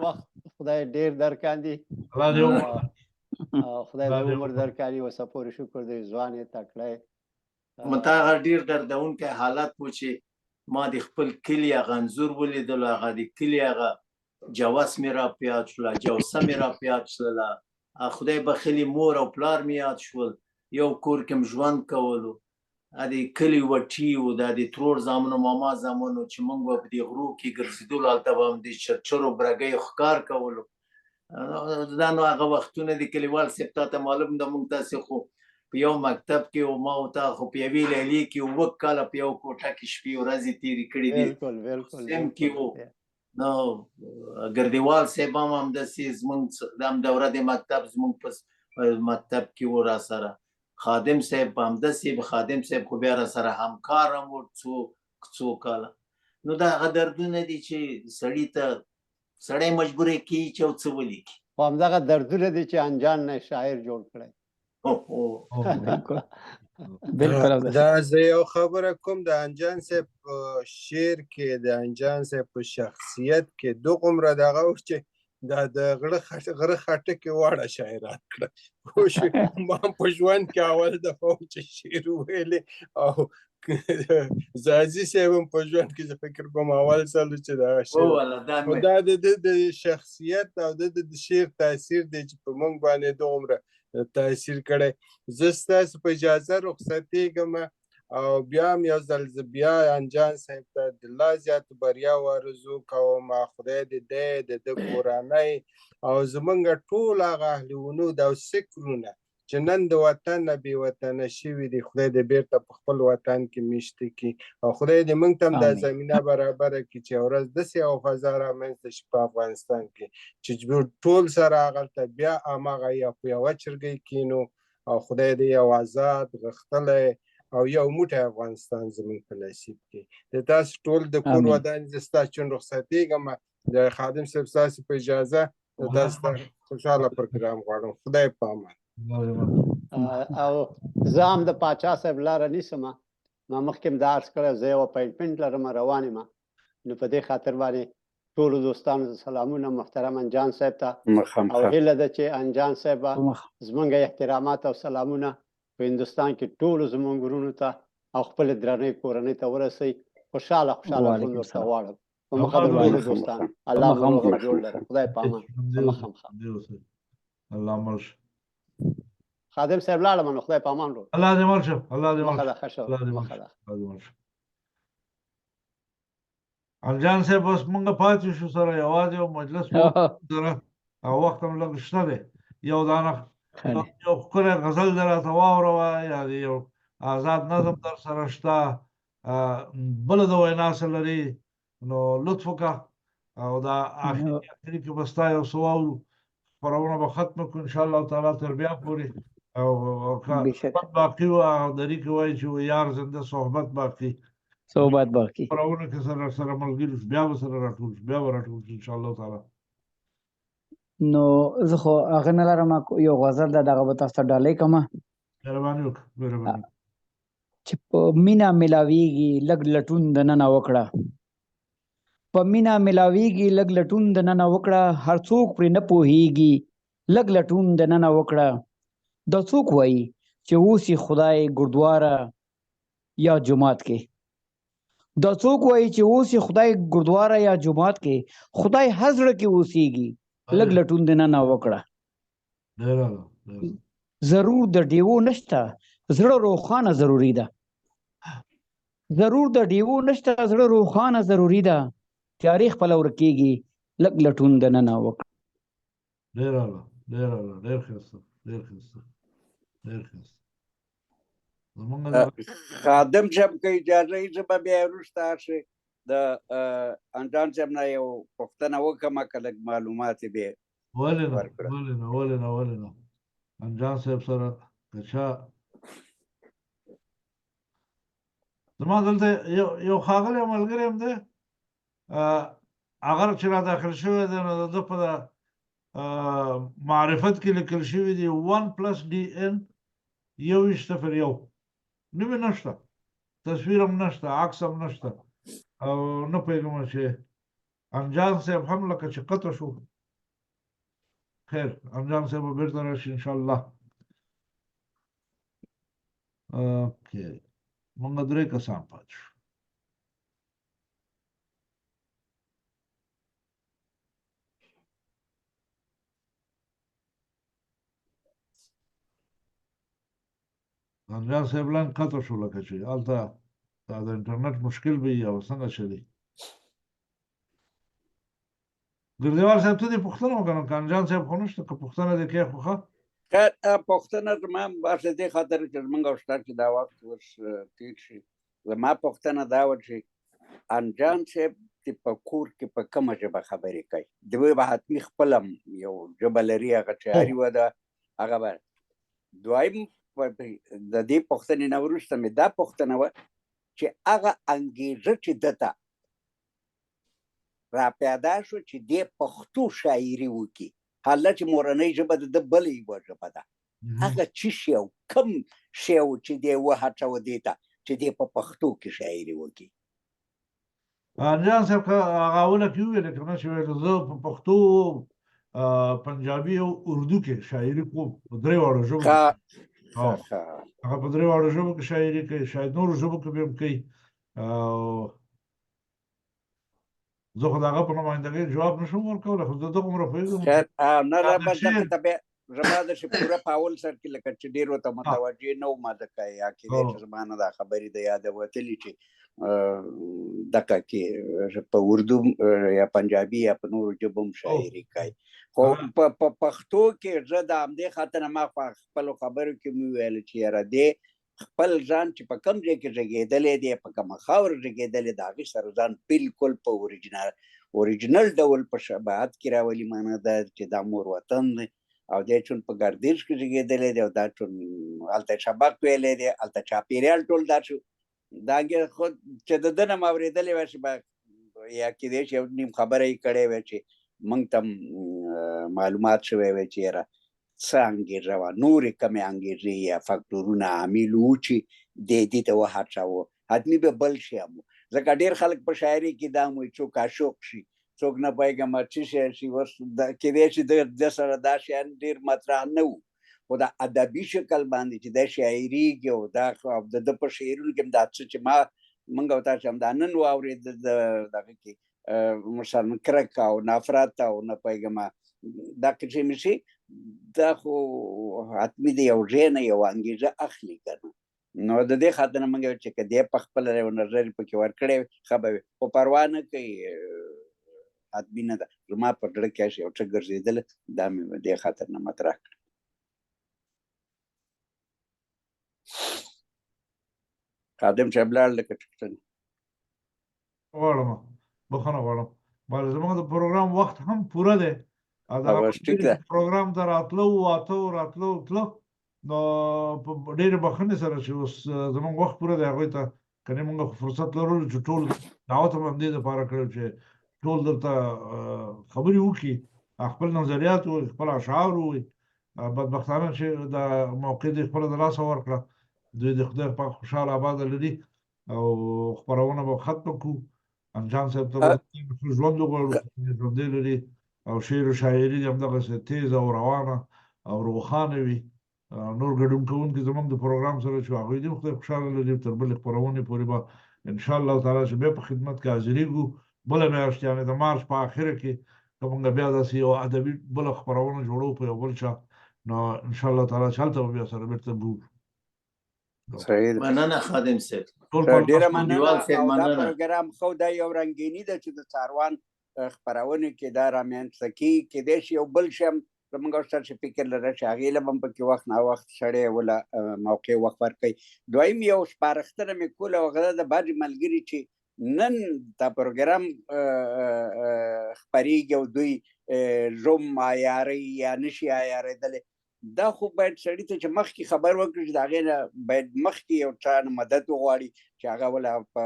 وخت خدای ډېر درکاندي، خدای د عمر درکاندي، وسه پورې شکر دی ځوان یې تکړه. مته هغه ډېر دردونکی حالت و چې ما د خپل کلي هغه انځور ولیدلو، هغه د کلي هغه جوس مې را په یاد شوله، جوسه مې را په یاد شوله، خدای بخلي مور او پلار مې یاد شول، یو کور کې م ژوند کولو. د کلي وټي و، دا د ترور زامنو ماما زامنو چې موږ به په دې غرو کې ګرځېدلو، هلته به هم د چرچرو برګیو ښکار کولو. دا نو هغه وختونه د کلیوال صاحب تا ته معلوم ده، موږ تاسې خو په یو مکتب کې و، ما او تا خو په یوې لیلې کې 7 کاله په یو کوټه کې شپې ورځې تېرې کړې دي. سیم کې و. نو ګردیوال صاحب هم همداسې زموږ هم دوره د مکتب زموږ په مکتب کې و را سره. خادم صاحب همداسې، خادم صاحب خو بیا را سره همکار هم و څو کاله. نو دا هغه دردونه دي چې سړی مجبوره کېږي چې یو څه ولیکي. خو همدغه دردونه دي چې انجان نه شاعر جوړ کړی. دا زه یو خبره کوم، د انجان صاحب په شعر کې د انجان صاحب په شخصیت کې دومره دغه و چې دا د غره خټکې واړه شاعران کړه. ما په ژوند کې اول دفعه و چې شعر وویلې، او زازي صاحب هم په ژوند کې زه فکر کوم اول ځل چې دغه شعر. دا د شخصیت او د شعر تاثیر دی چې په موږ باندې دومره تاثیر کړی. زه ستاسو په اجازه رخصتېږم او بیا هم یو ځل زه بیا انجان صاحب ته د لا زیاتو بریاو آرزو کوم. خدای د ده د کورنۍ او زمونږ ټول هغه اهل ونود او سکرونه چې نن د وطن نه بې وطنه شوي دي، خدای دې بیرته په خپل وطن کې میشته کړي، او خدای دې موږ ته هم دا زمینه برابره کړي چې یو ورځ داسې یوه فضا رامنځته شي په افغانستان کې چې ټول سره هغلته بیا هماغه یا په یوه چرګۍ کښېنو، او خدای دې یو آزاد غښتلی او یو موټی افغانستان زموږ په نصیب کړي. د تاسو ټول د کور ودانې زه ستاسو چون رخصتېږم، د خادم صاحب ستاسو په اجازه تاسو ته خوشحاله پروګرام غواړم. خدای په امان. او زه هم د پاچا صاحب لاره نیسم، ما مخکې هم دا عرض کړی زه یو اپاینټمنټ لرم روان یم، نو په دې خاطر باندې ټولو دوستانو ته سلامونه، محترم انجان صاحب ته، او هیله ده چې انجان صاحب زموږ احترامات او سلامونه په هندوستان کې ټولو زموږ ورونو ته او خپل درنۍ کورنۍ ته ورسوي. خوشحاله ژوند ورته غواړم. په مخه د ټولو دوستانو الله مو روغ جوړ لري. خدای په امان. الله مرشه. خادم صاحب لاړم نو خدای په امان رو. الله دې مرشه. الله دې مرشه. الله دې مرشه. انجان صاحب اوس مونږ پاتې شو سره یوازې یو مجلس سره او وخت هم لږ شته دی. یو دانه یو ښکلی غزل در راته واوروه، یا یو آزاد نظم در سره شته، بله د وینا څه لري نو لطف وکړه، او دا آخري کې به ستا یو څه واورو. خبرونه به ختم کړو ان شاء الله تعالی تر بیا پورې او که بشک صحبت باقي و او دری کې وایي چې یار زنده صحبت باقي صحبت باقي خبرونه کې سره ملګري شو، بیا به سره راټول شو، بیا به راټول شو ان شاء الله تعالی. نو زه خو هغه نه لرم یو غزل ده دغه به تاسو ته ډالۍ کومه مهرباني وکړه مهرباني چې په مینا ملاویږي لږ لټون د ننه وکړه په مینا ملاویږي لږ لټون د ننه وکړه هر څوک پرې نه پوهیږي لږ لټون د ننه وکړه دا څوک وایي چې اوسي خدای ګردواره یا جماعت کې دا څوک وایي چې اوسي خدای ګردواره یا جماعت کې خدای هر زړه کې اوسیږي لږ لټون د ننه وکړه ضرور د ډیوو نشته زړه روښانه ضروري ده ضرور د ډیوو نشته زړه روښانه ضروري ده تاریخ په لور کېږي لږ لټون د ننه وکړه. ډېر اعلی ډېر اعلی ډېر ښایسته ډېر ښایسته ډېر ښایسته. خادم صاحب که اجازه وي زه به بیا وروسته هسې د انجان صاحب نه یو پوښتنه وکړم که لږ معلومات یې بیا ولې نه انجان صاحب سره که چا زما دلته یو ښاغلی ملګری هم دی هغه چې را داخل شوی دی نو د ده په معرفت کې لیکل شوي دي 1+DN 1:1 نوم یې نشته تصویر هم نشته عکس هم نشته او نه پوهېږم چې انجان صاحب هم لکه چې قطع شو خیر انجان صاحب به بېرته راشي انشاءالله. اوکې موږ 3 کسان پاتې شو. انجان صاحب لاین قطع شو لکه چې هلته دا د انټرنیټ مشکل به وي او څنګه چلی ګردیوال صاحب ته دې پوښتنه وکړم که انجان صاحب خو نشته که پوښتنه دې کوې خو ښه پوښتنه زما بس د دې خاطر چې زموږ او ستا چې دا وخت اوس تېر شي زما پوښتنه دا وه چې انجان صاحب چې په کور کې په کومه ژبه خبرې کوي دوی به حتمي خپله یو ژبه لري هغه چې هرې وده هغه به دویم د دې پوښتنې نه وروسته مې دا پوښتنه وه چې هغه انګېزه چې ده ته راپیدا شو چې دې پښتو شاعري وکړي حاله چې مورنۍ ژبه د ده بله یوه ژبه ده هغه څه شی او کوم شی و چې دې وهڅوه دې ته چې دې په پښتو کې شاعري وکړي. انجان صاحب که هغه اونه کې وویل که نه چې ویل زه په پښتو پنجابي او اردو کې شاعري کوم په 3 واړو ژبو هغه په 3 واړو ژبو کې شاعري کوي شاید نورو ژبو کې به هم کوي زه خو د هغه په نمایندګۍ جواب نشم ورکولی خو زه دومره پوهېږم نه زما د چې پوره په اول سر کې لکه چې ډېر ورته متوجه نه وم ځکه یا کېدای چې زما نه دا خبرې د یاده وتلي چې دغه کې په اردو یا پنجابي یا په نورو ژبو هم شاعري کوي خو په پښتو کې زه د همدې خاطر ما په خپلو خبرو کې مې وویل چې یاره دې خپل ځان چې په کوم ځای کې زېږېدلی دی په کومه خاوره زېږېدلی د هغې سره ځان بالکل په اوریجنل ډول په شباهت کې راولي معنی دا چې دا مور وطن دی او دی چون په ګردیز کې زېږېدلی دی او دا چون هلته سبق ویلی دی هلته چاپېریال ټول دا شو دا خو چې د ده نه م اورېدلی وای چې یا کېدای شي یو نیم خبره یې کړې وای چې موږ ته معلومات شوی وای چې یاره څه انګېزه وه نورې کمې انګېزې یا فکټورونه عامل وو چې دې ته وهڅاوه حتمي به بل شی هم ځکه ډېر خلک په شاعري کې دا هم وایي څوک عاشق شي څوک نه پوهېږم څه شی شي اوس کېدای شي د سره دا شیان ډېر مطرح نه وو خو د ادبي شکل باندې چې دا شاعرېږي او دا د ده په شعرونو کې هم دا څه چې موږ او تاسو هم دا نن واورېده دغه کې مثلا کرکه او نفرت او نه پوهېږم دا چې مې شي دا خو حتمي د یو ځای نه یو انګېزه اخلي که نه نو د دې خاطر نه موږ چې که دی په خپله یو نظر یې پکې ورکړی ښه به وي خو پروا نه کوي حتمي نه ده زما په زړه کې یو څه ګرځېدله دا مې دې خاطر نه مطرح کړه. خادم صاحب لاړ لکه ټکټن غواړم بخښنه غواړم زموږ د پروګرام وخت هم پوره دی ټیک ده. پروګرام ته راتلو نو په ډېرې بخښنې سره چې اوس زموږ وخت پوره دی هغوی ته کنې موږ فرصت لرلو چې ټول دعوت هم همدې دپاره کړی چې ټول دلته خبرې وکړي، خپل نظریات ووایي، خپل اشعار ووایي. بدبختانه چې دا موقع دوی خپله د لاسه ورکړه. دوی د خدای پاک خوشحاله آباده لري او خپرونه به ختمه کړو. انجان صاحب ته به ژوند وغواړو، ژوندی لري او شعر و شاعري دې همدغسې تیزه او روانه او روښانه وي. نور ګډون کوونکي زموږ د پروګرام سره چې هغوی دې خدای خوشحاله لري. تر بلې خپرونې پورې به انشاءالله تعالی چې بیا په خدمت کې حاضرېږو بله میاشت یعنې د مارچ په اخره کې که موږ بیا داسې یو ادبي بله خپرونه جوړو په یو بل چا نو انشاءالله تعالی چې هلته به بیا سره بېرته ګورو. صحیح ده. مننه خادم صاحب. ډېره مننه. او دا پروګرام خو دا یو رنګیني ده چې د څاروان خپرونې کې دا رامنځته کېږي. کېدای شي یو بل شی هم زموږ استاد چې فکر لري چې هغې له به هم پکې وخت ناوخت سړی وله موقع وخت ورکوي. دویم یو سپارښتنه مې کوله هغه دا د بعضې ملګري چې نن دا پروګرام خپرېږي او دوی زوم عیاروي یا نشي عیارېدلی، دا خو باید سړي ته چې مخکې خبر وکړي چې د هغې نه باید مخکې یو چا نه مدد وغواړي چې هغه وله په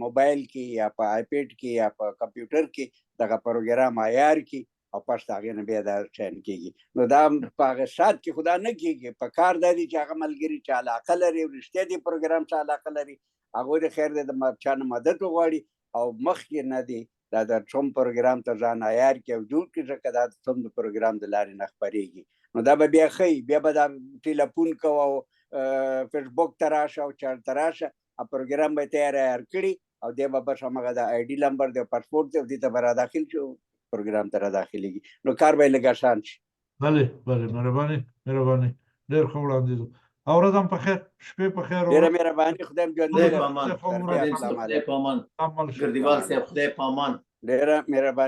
موبایل کې یا په آیپیډ کې یا په کمپیوټر کې دغه پروګرام عیار کړي او پس د هغې نه بیا دا شیان کېږي. نو دا په هغه شات کې خو دا نه کېږي. په کار دا دي چې هغه ملګري چې علاقه لري او رښتیا دې پروګرام څه علاقه لري هغوی د خیر دی د چا نه مدد وغواړي او مخکې نه دي دا د څوم پروګرام ته ځان عیار کړي او جوړ کړي ځکه دا څوم د پروګرام د لارې نه خپرېږي. نو دا به بیا ښایي بیا به دا ټیلیفون کوه او فیسبوک ته راشه او چارته راشه پروګرام به یې تیار عیار کړي او دی به بس همغه د آی ډي نمبر دی او پاسپورټ دی او دې ته به را داخل شي او پروګرام ته را داخلېږي. نو کار به یې لږ اسان شي. بلې مهرباني ډېر ښه وړاندیز و. او ورځ هم په خیر، شپې په خیر. ډېره مهرباني. خدای م ژوندی خدای په امان. ګردیوال صاحب خدای په امان. ډېره مهرباني.